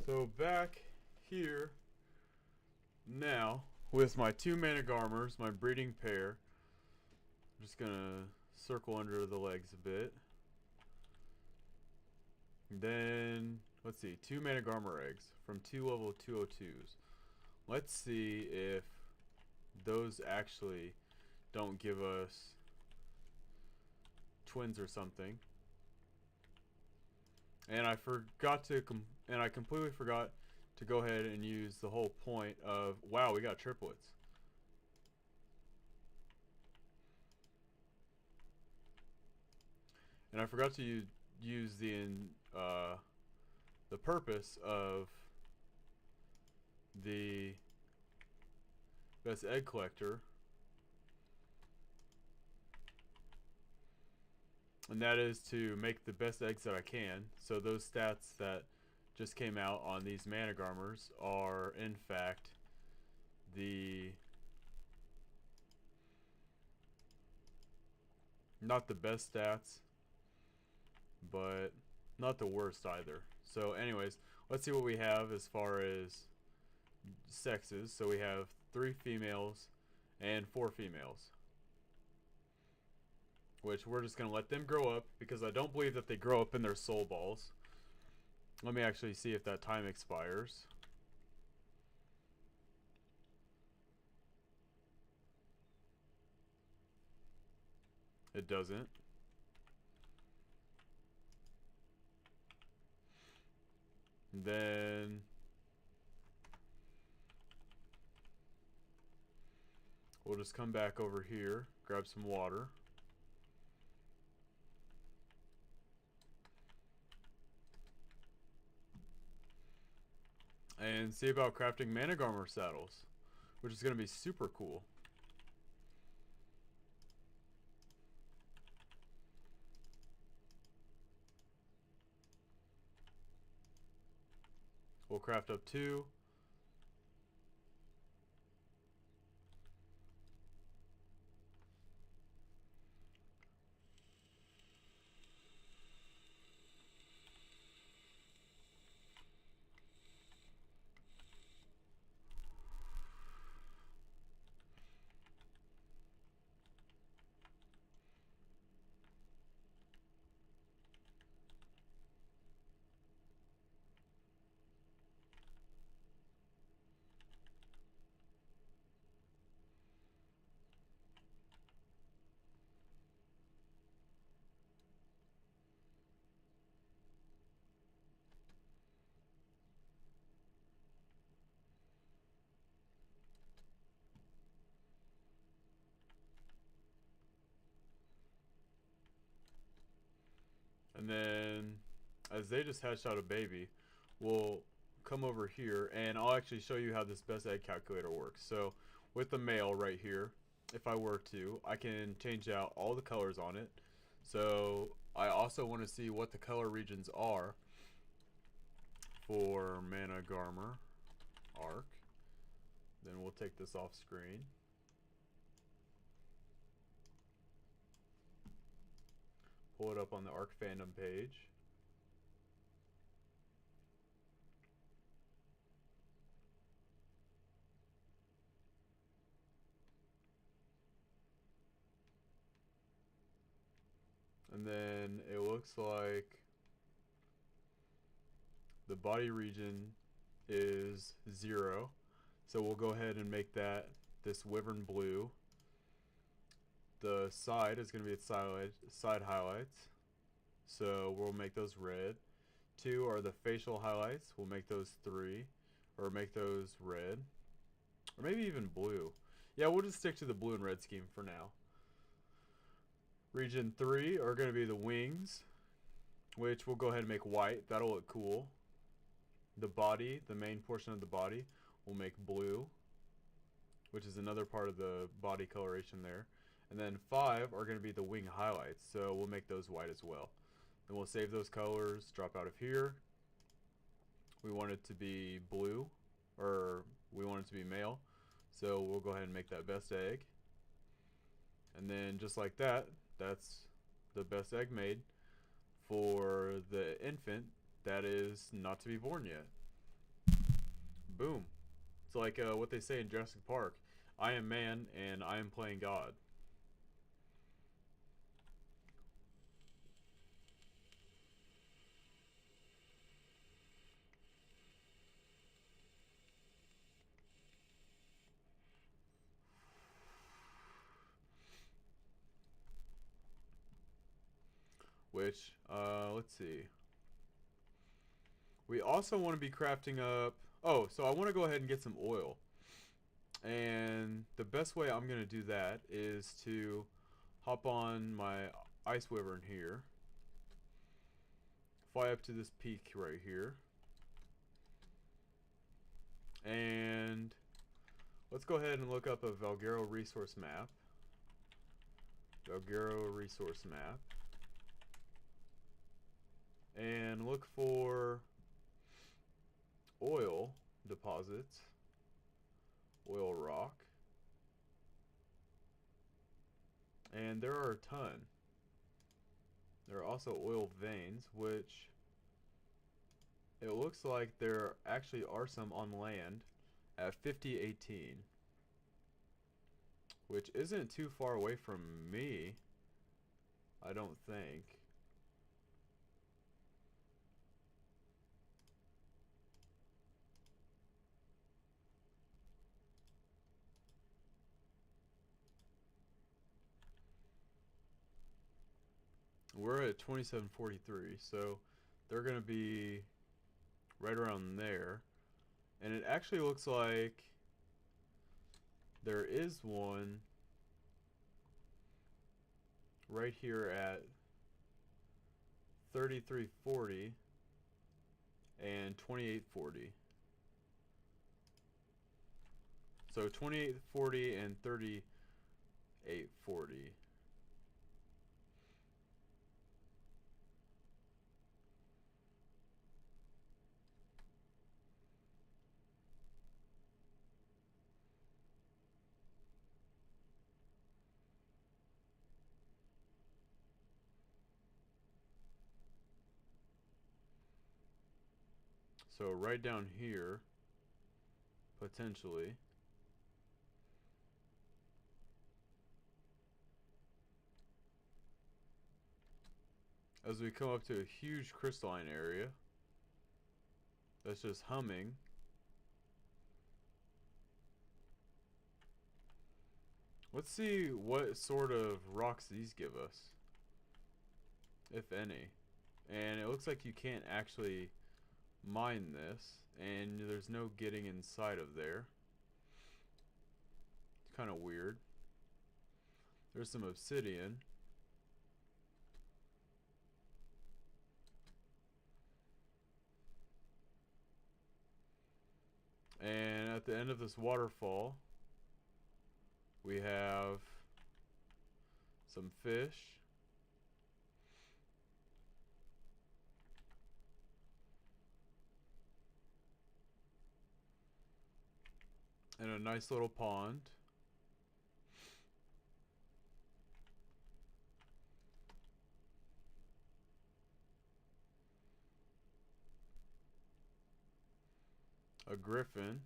So back here now with my 2 Managarmers, my breeding pair. I'm just gonna circle under the legs a bit. And then let's see, 2 Managarmer eggs from 2 level 202s. Let's see if those actually don't give us twins or something. And I completely forgot to go ahead and use the whole point of, wow, we got triplets. And I forgot to use the purpose of the best egg collector, and that is to make the best eggs that I can. So those stats that just came out on these Managarmers are in fact not the best stats, but not the worst either. So anyways, let's see what we have as far as sexes. So we have 3 females and 4 females, which we're just going to let them grow up because I don't believe that they grow up in their soul balls. Let me actually see if that time expires. It doesn't. And then we'll just come back over here, grab some water. And see about crafting Managarmer saddles, which is going to be super cool. We'll craft up 2. And then as they just hatched out a baby, we'll come over here and I'll actually show you how this best egg calculator works. So with the male right here, if I were to, I can change out all the colors on it. So I also want to see what the color regions are for Managarmer Arc. Then we'll take this off screen. Pull it up on the Arc fandom page. And then it looks like the body region is 0. So we'll go ahead and make that this wyvern blue. The side is going to be its side highlights. So we'll make those red. 2 are the facial highlights. We'll make those 3. Or make those red. Or maybe even blue. Yeah, we'll just stick to the blue and red scheme for now. Region 3 are going to be the wings, which we'll go ahead and make white. That'll look cool. The body, the main portion of the body, we'll make blue, which is another part of the body coloration there. And then 5 are going to be the wing highlights, so we'll make those white as well. Then we'll save those colors, drop out of here. We want it to be blue, or we want it to be male, so we'll go ahead and make that best egg. And then just like that, that's the best egg made for the infant that is not to be born yet. boom. It's like what they say in Jurassic Park. I am man and I am playing God. Which, let's see. We also want to be crafting up... Oh, so I want to go ahead and get some oil. And the best way I'm going to do that is to hop on my ice wyvern here. Fly up to this peak right here. And let's go ahead and look up a Valguero resource map. Valguero resource map. And look for oil deposits. Oil rock. And there are a ton. There are also oil veins, which it looks like there actually are some on land at 5018, which isn't too far away from me, I don't think. We're at 2743, so they're going to be right around there. And it actually looks like there is one right here at 3340 and 2840. So 2840 and 3840. So right down here, potentially. As we come up to a huge crystalline area that's just humming. Let's see what sort of rocks these give us, if any. And it looks like you can't actually mine this, and there's no getting inside of there. It's kind of weird. There's some obsidian. And at the end of this waterfall, we have some fish. And a nice little pond. A griffin.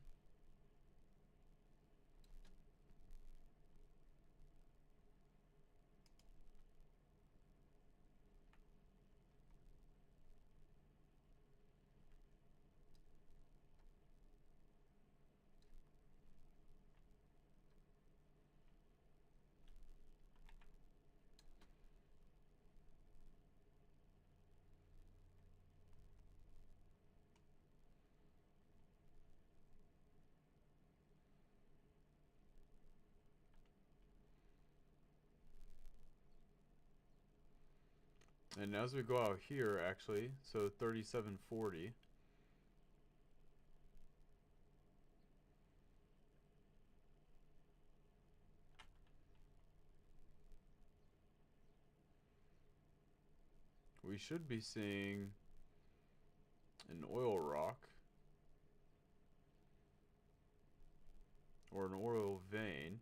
And as we go out here, actually, so 3740. We should be seeing an oil rock or an oil vein.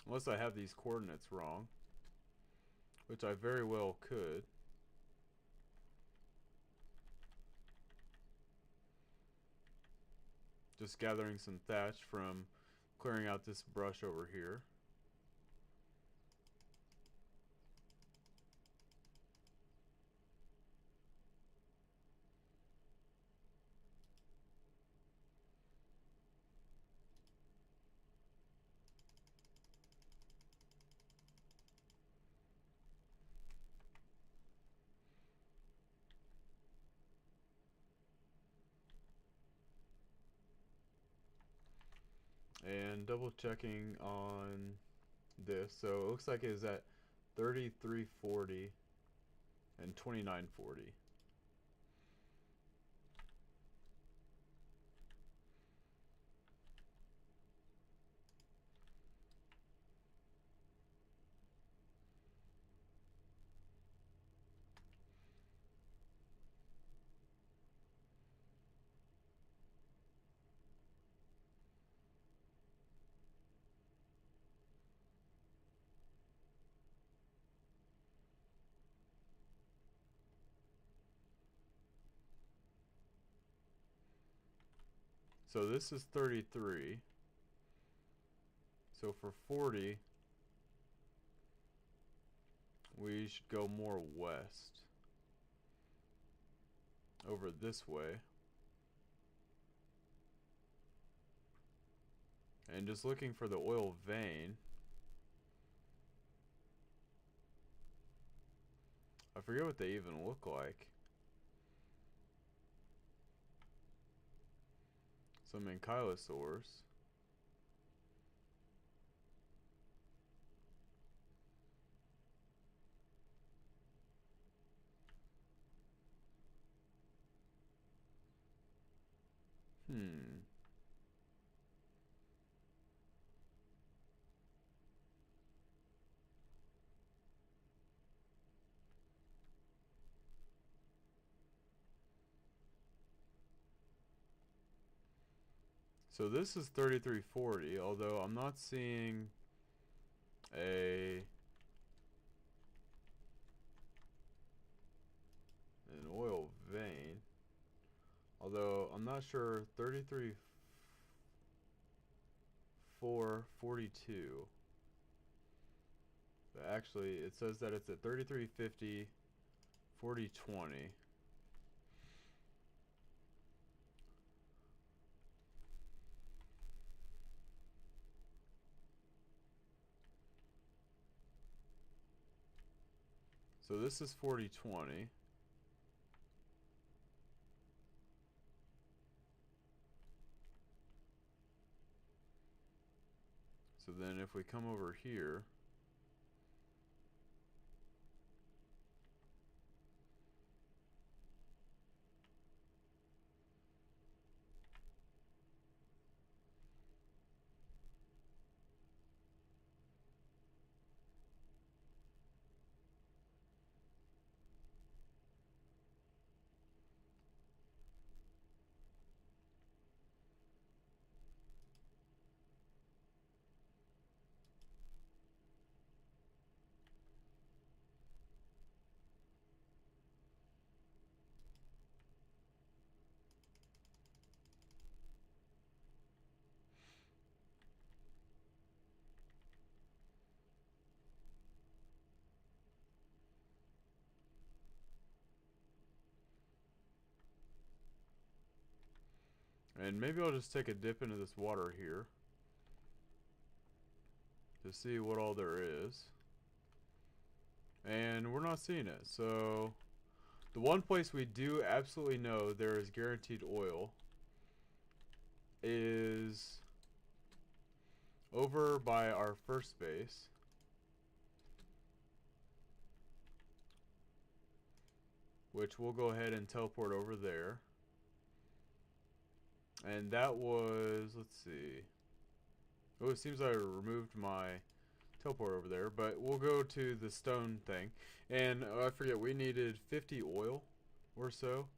Unless I have these coordinates wrong. which I very well could. Just gathering some thatch from clearing out this brush over here. And double checking on this, so it looks like it is at 3340 and 2940. So this is 33. So for 40, we should go more west. Over this way. And just looking for the oil vein. I forget what they even look like. Some ankylosaurs. So this is 3340, although I'm not seeing an oil vein. Although I'm not sure 33,442. But actually it says that it's at 3350 4020. So this is 4020. So then if we come over here, and maybe I'll just take a dip into this water here to see what all there is. And we're not seeing it. So the one place we do absolutely know there is guaranteed oil is over by our first base. Which we'll go ahead and teleport over there. And that was, let's see. Oh, it seems I removed my teleport over there, but we'll go to the stone thing. And I forget, we needed 50 oil or so.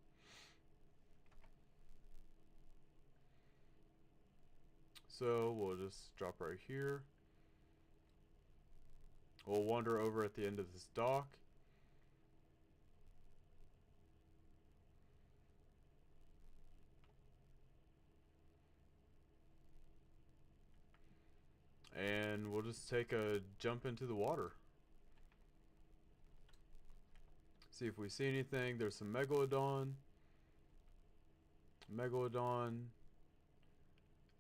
So we'll just drop right here. We'll wander over at the end of this dock. And we'll just take a jump into the water. See if we see anything. There's some megalodon.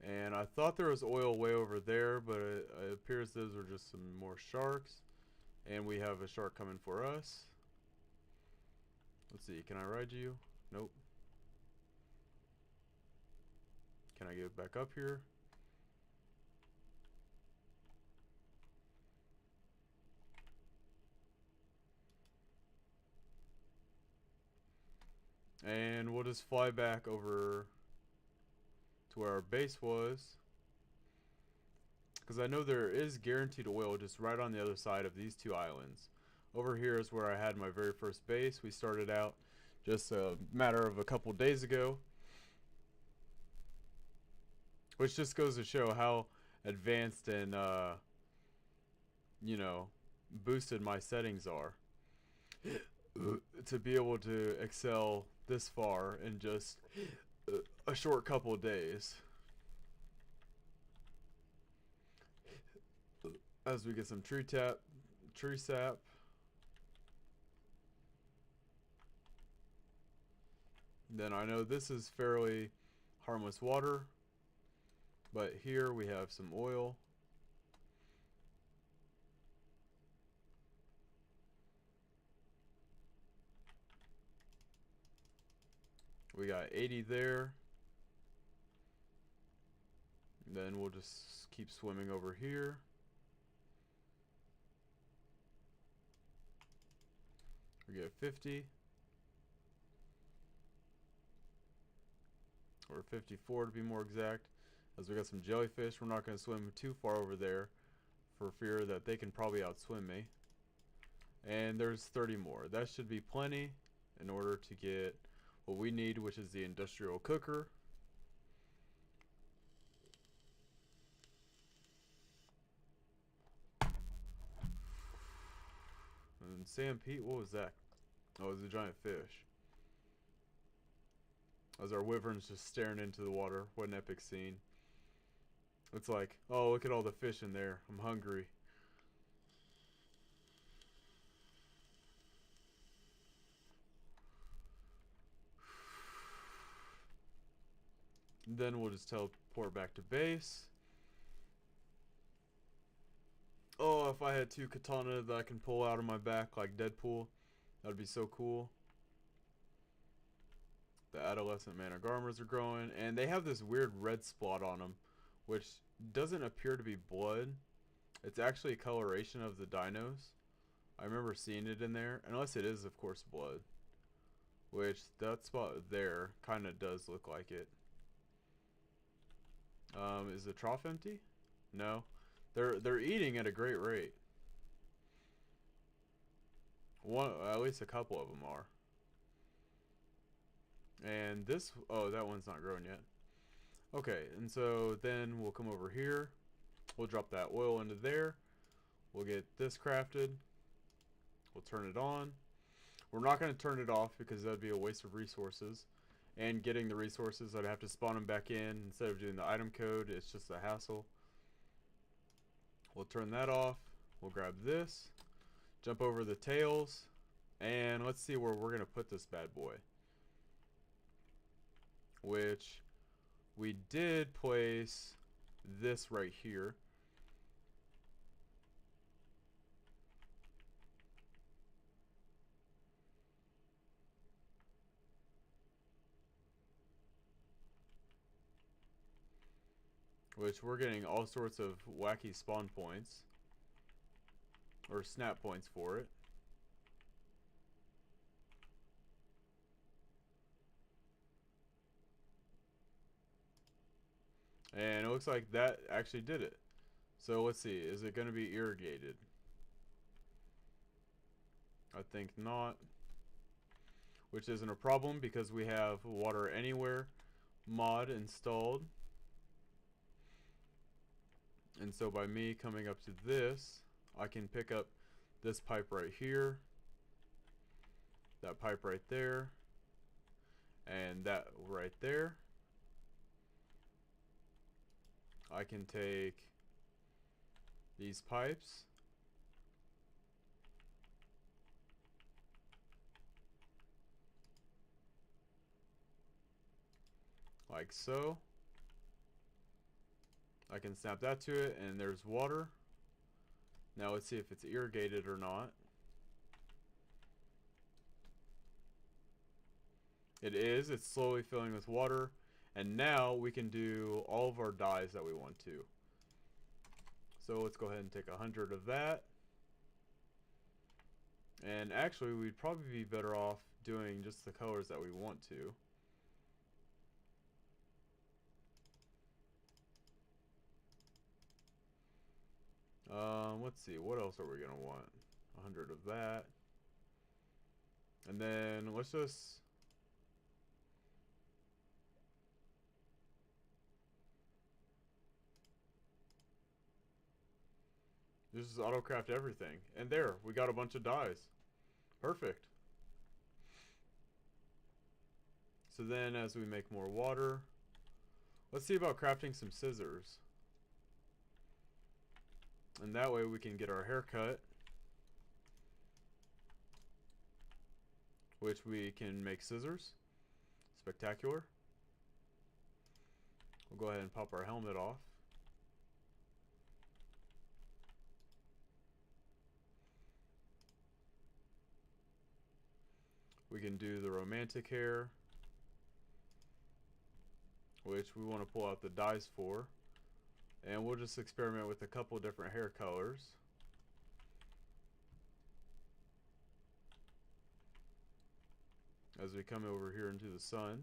And I thought there was oil way over there, but it appears those are just some more sharks. And we have a shark coming for us. Let's see, can I ride you? Nope. Can I get back up here? And we'll just fly back over to where our base was. Because I know there is guaranteed oil just right on the other side of these two islands. Over here is where I had my very first base. We started out just a matter of a couple days ago. Which just goes to show how advanced and, you know, boosted my settings are. To be able to excel this far in just a short couple of days. As we get some tree sap. Then I know this is fairly harmless water, but here we have some oil. We got 80 there. Then we'll just keep swimming over here. We get 50. Or 54 to be more exact. As we got some jellyfish. We're not going to swim too far over there for fear that they can probably outswim me. And there's 30 more. That should be plenty in order to get what we need, which is the industrial cooker. And Sam Pete, what was that? Oh, it was a giant fish. As our wyvern's just staring into the water. What an epic scene. It's like, oh, look at all the fish in there. I'm hungry. Then we'll just teleport back to base. Oh, if I had 2 katana that I can pull out of my back like Deadpool, that would be so cool. The adolescent managarmers are growing, and they have this weird red spot on them, which doesn't appear to be blood. It's actually a coloration of the dinos. I remember seeing it in there, unless it is, of course, blood. Which, that spot there kind of does look like it. Is the trough empty? No. They're eating at a great rate. At least a couple of them are. And this, oh, that one's not growing yet. Okay, and so then we'll come over here. We'll drop that oil into there. We'll get this crafted. We'll turn it on. We're not going to turn it off because that would be a waste of resources. And getting the resources, I'd have to spawn them back in instead of doing the item code. It's just a hassle. We'll turn that off. We'll grab this. Jump over the tails. And let's see where we're going to put this bad boy. Which we did place this right here. Which we're getting all sorts of wacky spawn points. Or snap points for it. And it looks like that actually did it. So let's see, is it going to be irrigated? I think not. Which isn't a problem because we have water anywhere mod installed. And so by me coming up to this, I can pick up this pipe right here, that pipe right there, and that right there. I can take these pipes, like so. I can snap that to it, and there's water. Now let's see if it's irrigated or not. It is. It's slowly filling with water. And now we can do all of our dyes that we want to. So let's go ahead and take 100 of that. And actually, we'd probably be better off doing just the colors that we want to. Let's see, what else are we gonna want? 100 of that. And then let's just... just auto-craft everything. And there, we got a bunch of dyes. Perfect. So then as we make more water, let's see about crafting some scissors. And that way we can get our hair cut, which we can make scissors. Spectacular. We'll go ahead and pop our helmet off. We can do the romantic hair, which we want to pull out the dyes for. And we'll just experiment with a couple different hair colors. As we come over here into the sun.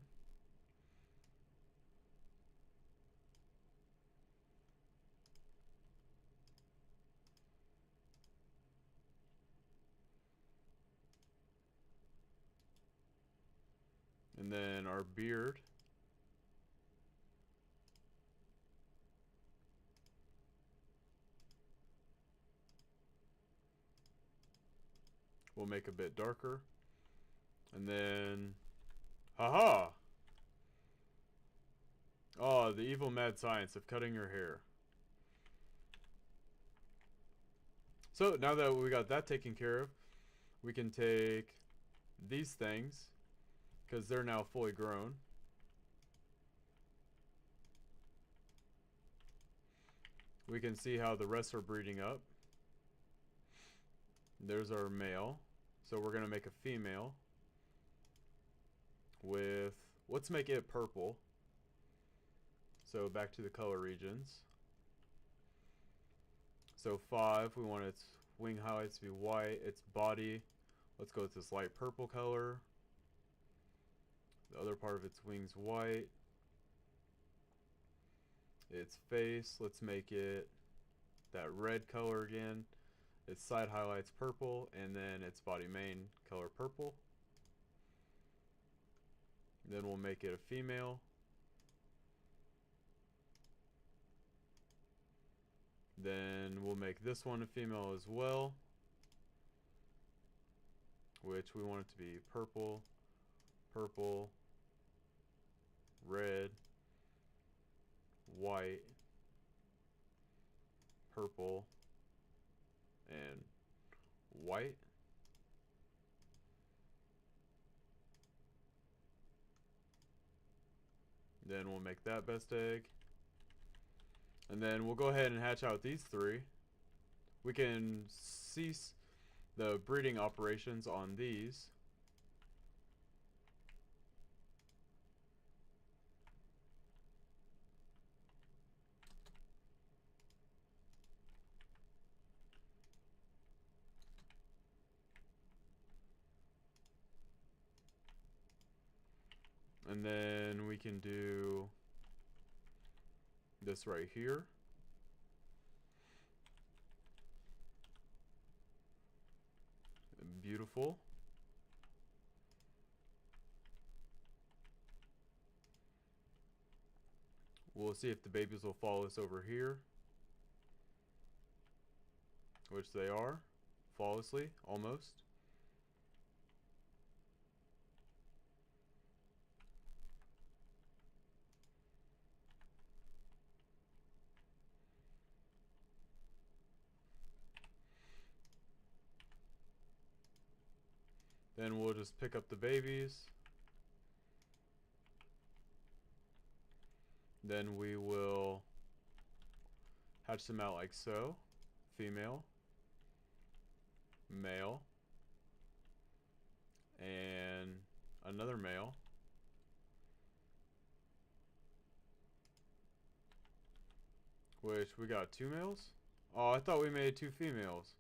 And then our beard. We'll make a bit darker. And then, haha! Oh, the evil mad science of cutting your hair. So now that we got that taken care of, we can take these things, because they're now fully grown. We can see how the rest are breeding up. There's our male. So we're going to make a female with, let's make it purple. So back to the color regions. So 5, we want its wing highlights to be white. Its body, let's go with this light purple color. The other part of its wings white. Its face, let's make it that red color again. Its side highlights purple, and then its body main color purple. Then we'll make it a female. Then we'll make this one a female as well, which we want it to be purple, purple, red, white, purple, and white. Then we'll make that best egg. And then we'll go ahead and hatch out these 3. We can cease the breeding operations on these. And then we can do this right here. Beautiful. We'll see if the babies will follow us over here. which they are, flawlessly, almost. Then we'll just pick up the babies. Then we will hatch them out like so. Female, male, and another male. Which we got 2 males? Oh, I thought we made 2 females.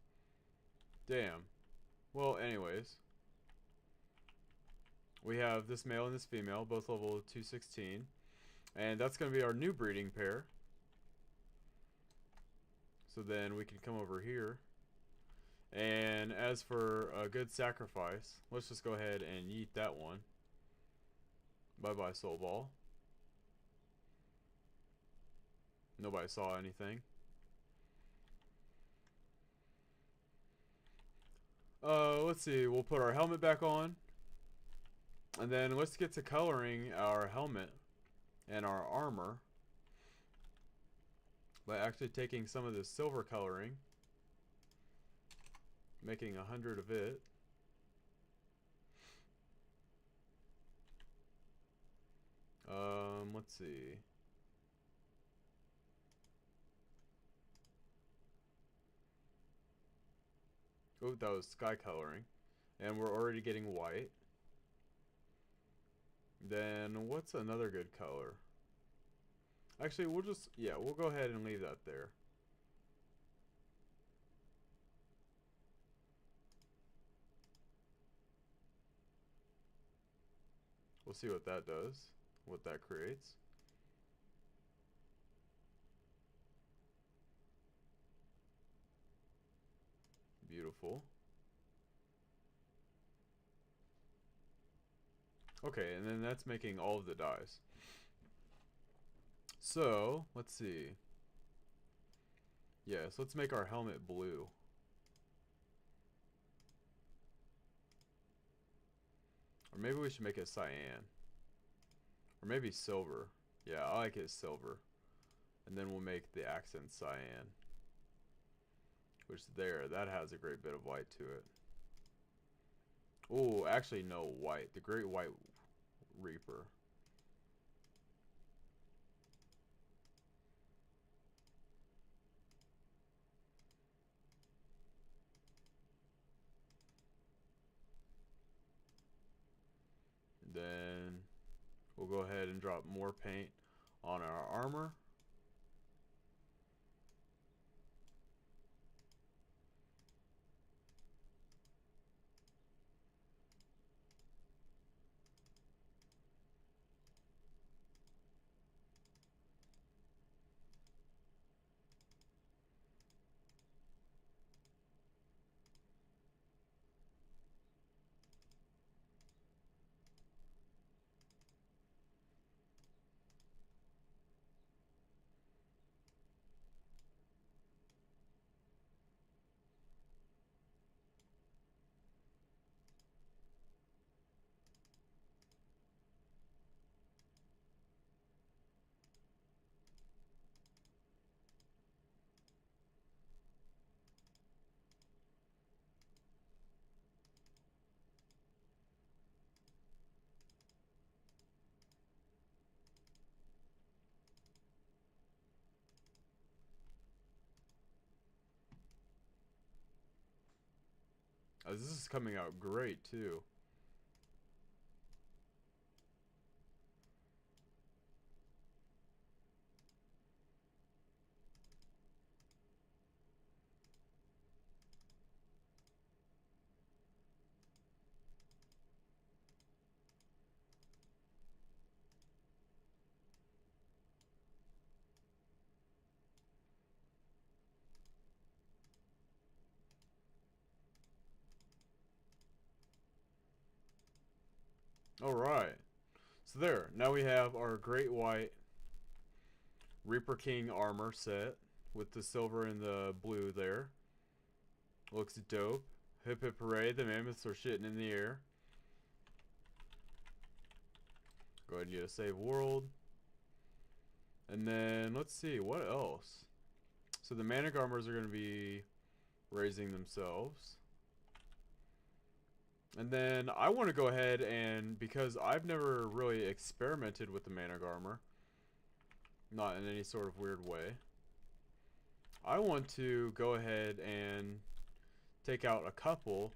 Damn. Well, anyways. We have this male and this female, both level 216. And that's going to be our new breeding pair. So then we can come over here. And as for a good sacrifice, let's just go ahead and yeet that one. Bye-bye, soul ball. Nobody saw anything. Let's see. We'll put our helmet back on. And then let's get to coloring our helmet and our armor by actually taking some of this silver coloring, making 100 of it. Let's see. Oh, that was sky coloring. And we're already getting white. Then what's another good color? Actually, we'll just, yeah, we'll go ahead and leave that there. We'll see what that does, what that creates. Beautiful. Okay, and then that's making all of the dyes. So, let's see. Yes, let's make our helmet blue. Or maybe we should make it cyan. Or maybe silver. Yeah, I like it silver. And then we'll make the accent cyan. Which there, that has a great bit of white to it. Oh, actually no, white. The Great White Reaper. Then we'll go ahead and drop more paint on our armor. This is coming out great too. Alright. So there, now we have our Great White Reaper King armor set with the silver and the blue there. Looks dope. Hip hip hooray, the mammoths are shitting in the air. Go ahead and get a save world. And then, let's see, what else? So the Managarmers are going to be raising themselves. And then I want to go ahead and, because I've never really experimented with the Managarmer, not in any sort of weird way, I want to go ahead and take out a couple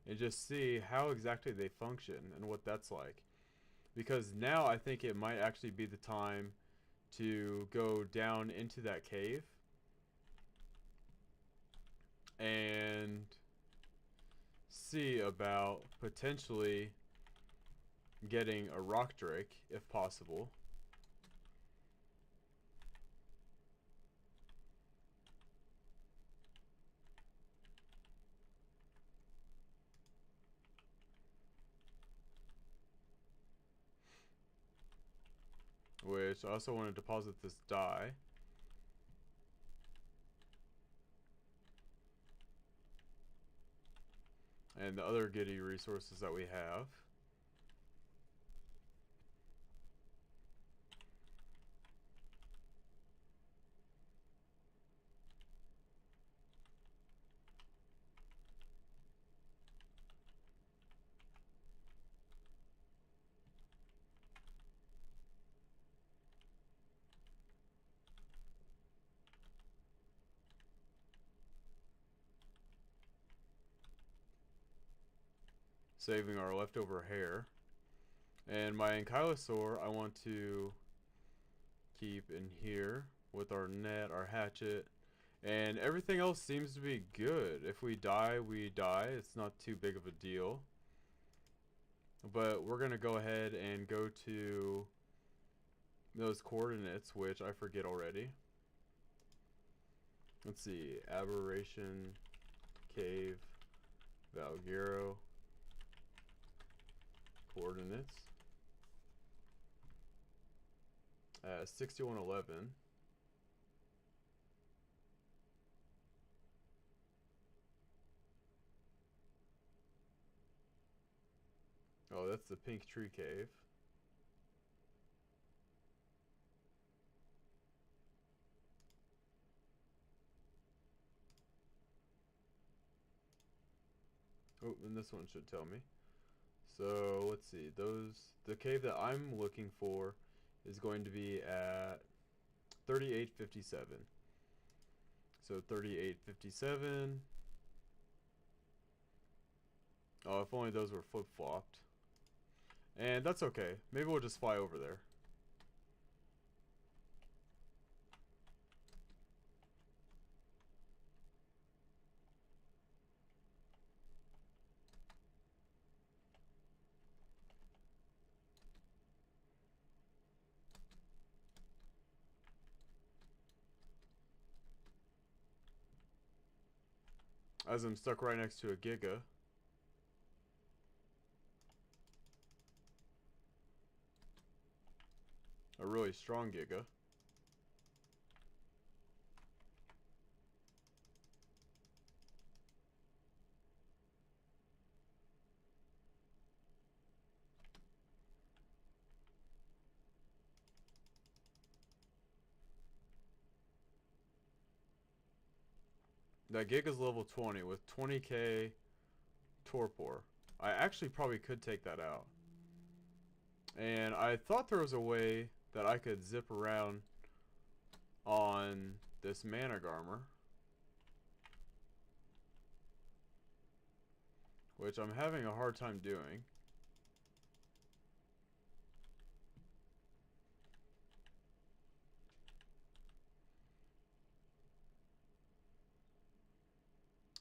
and just see how exactly they function and what that's like. Because now I think it might actually be the time to go down into that cave and see about potentially getting a rock drake if possible. Which I also want to deposit this dye. And the other giddy resources that we have. Saving our leftover hair. And my ankylosaur I want to keep in here with our net, our hatchet, and everything else seems to be good. If we die, we die. It's not too big of a deal. But we're going to go ahead and go to those coordinates, which I forget already. Let's see. Aberration, Cave, Valguero, coordinates. 6111. Oh, that's the Pink Tree Cave. Oh, and this one should tell me. So, let's see. The cave that I'm looking for is going to be at 3857. So 3857. Oh, if only those were flip-flopped. And that's okay. Maybe we'll just fly over there. As I'm stuck right next to a Giga. A really strong Giga. That Giga's level 20 with 20k torpor. I actually probably could take that out. And I thought there was a way that I could zip around on this Managarmer, which I'm having a hard time doing.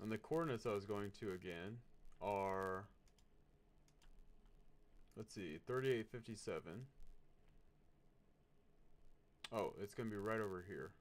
And the coordinates I was going to again are, let's see, 3857. Oh, it's going to be right over here.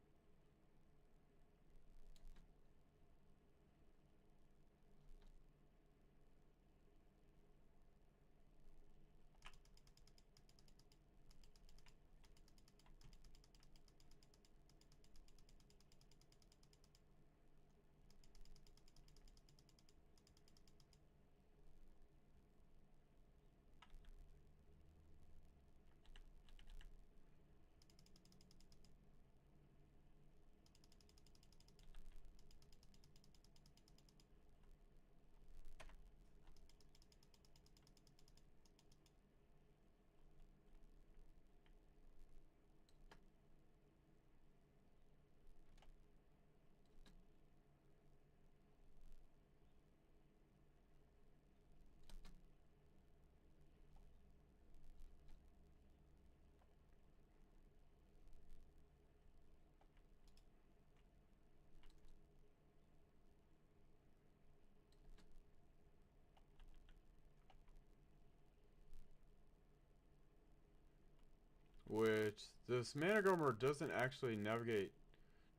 which this Managarmer doesn't actually navigate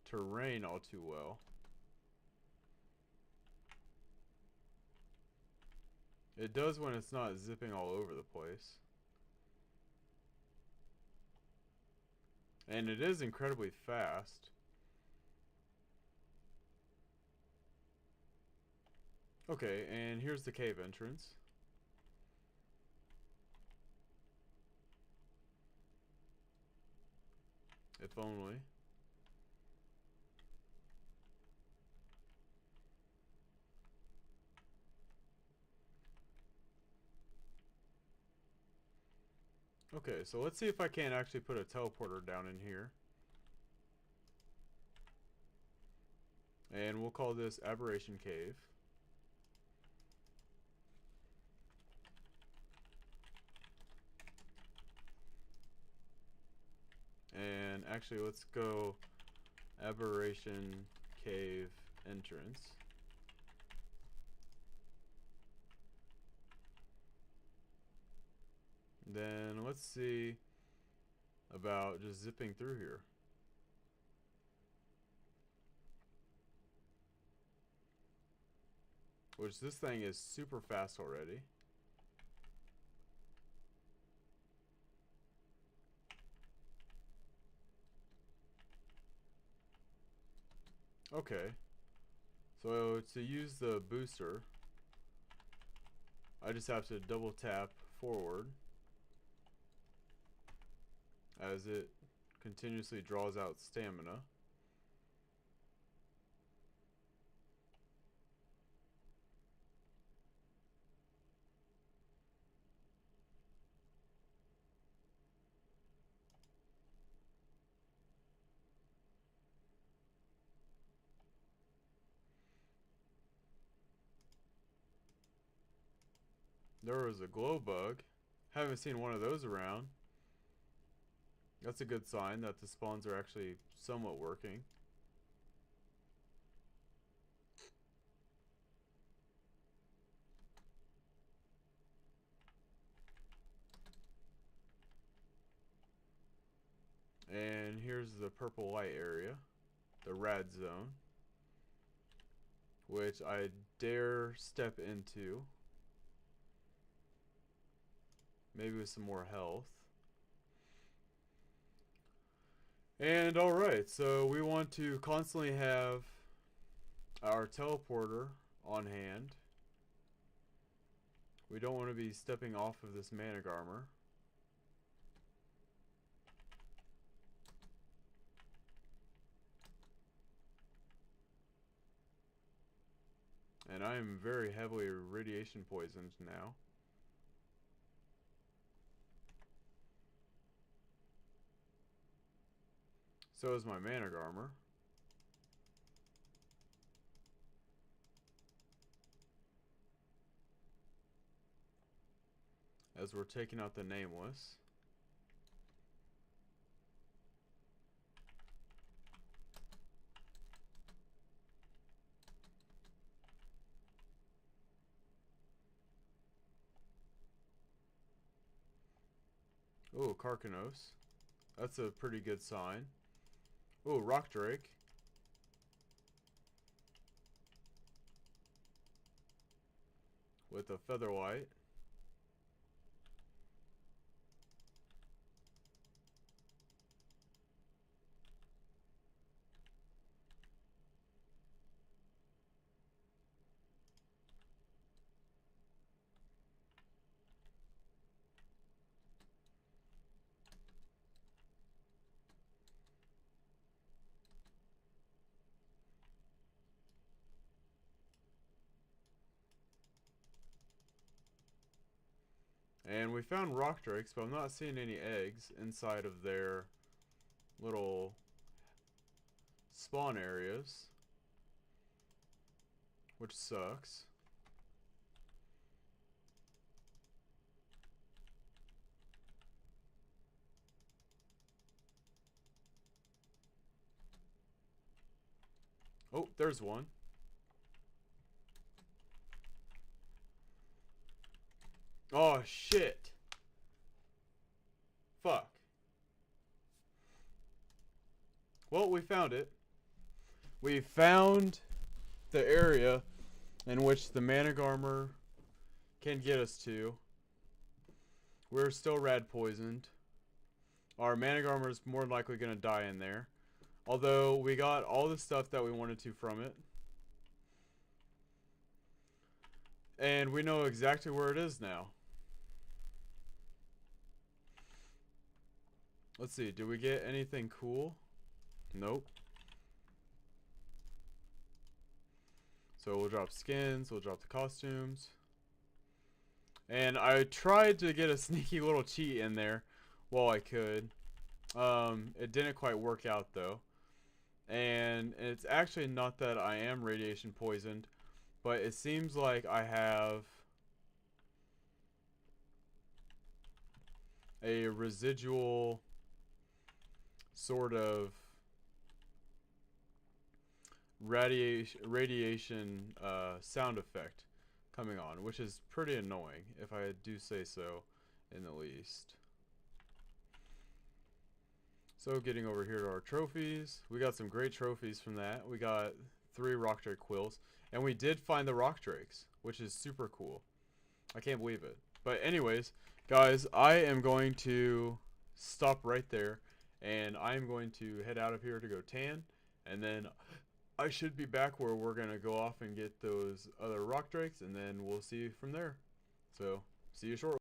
terrain all too well. It does when it's not zipping all over the place. And it is incredibly fast. Okay, and here's the cave entrance. If only. Okay, so let's see if I can actually put a teleporter down in here. And we'll call this Aberration Cave. And actually, let's go Aberration Cave Entrance. Then let's see about just zipping through here. Which this thing is super fast already. Okay. So to use the booster, I just have to double tap forward as it continuously draws out stamina. There was a glow bug. Haven't seen one of those around. That's a good sign that the spawns are actually somewhat working. And here's the purple light area, the rad zone, which I dare step into. Maybe with some more health. And alright, so we want to constantly have our teleporter on hand. We don't want to be stepping off of this Managarmer. And I am very heavily radiation poisoned now. So is my Managarmer. As we're taking out the Nameless. Oh, Karkanos. That's a pretty good sign. Oh, Rock Drake. With a Featherlight. And we found rock drakes, but I'm not seeing any eggs inside of their little spawn areas, which sucks. Oh, there's one. Oh, shit. Fuck. Well, we found it. We found the area in which the Manic Armor can get us to. We're still rad poisoned. Our Manic Armor is more than likely going to die in there. Although we got all the stuff that we wanted to from it. And we know exactly where it is now. Let's see, did we get anything cool? Nope. So we'll drop skins, we'll drop the costumes. And I tried to get a sneaky little cheat in there while I could. It didn't quite work out though. And it's actually not that I am radiation poisoned, but it seems like I have a residual sort of radiation sound effect coming on, which is pretty annoying, if I do say so in the least. So getting over here to our trophies, we got some great trophies from that. We got 3 rock drake quills, and we did find the rock drakes, which is super cool. I can't believe it. But anyways, guys, I am going to stop right there, and I am going to head out of here to go tan, and then I should be back where we're going to go off and get those other rock drakes, and then we'll see from there. So, see you shortly.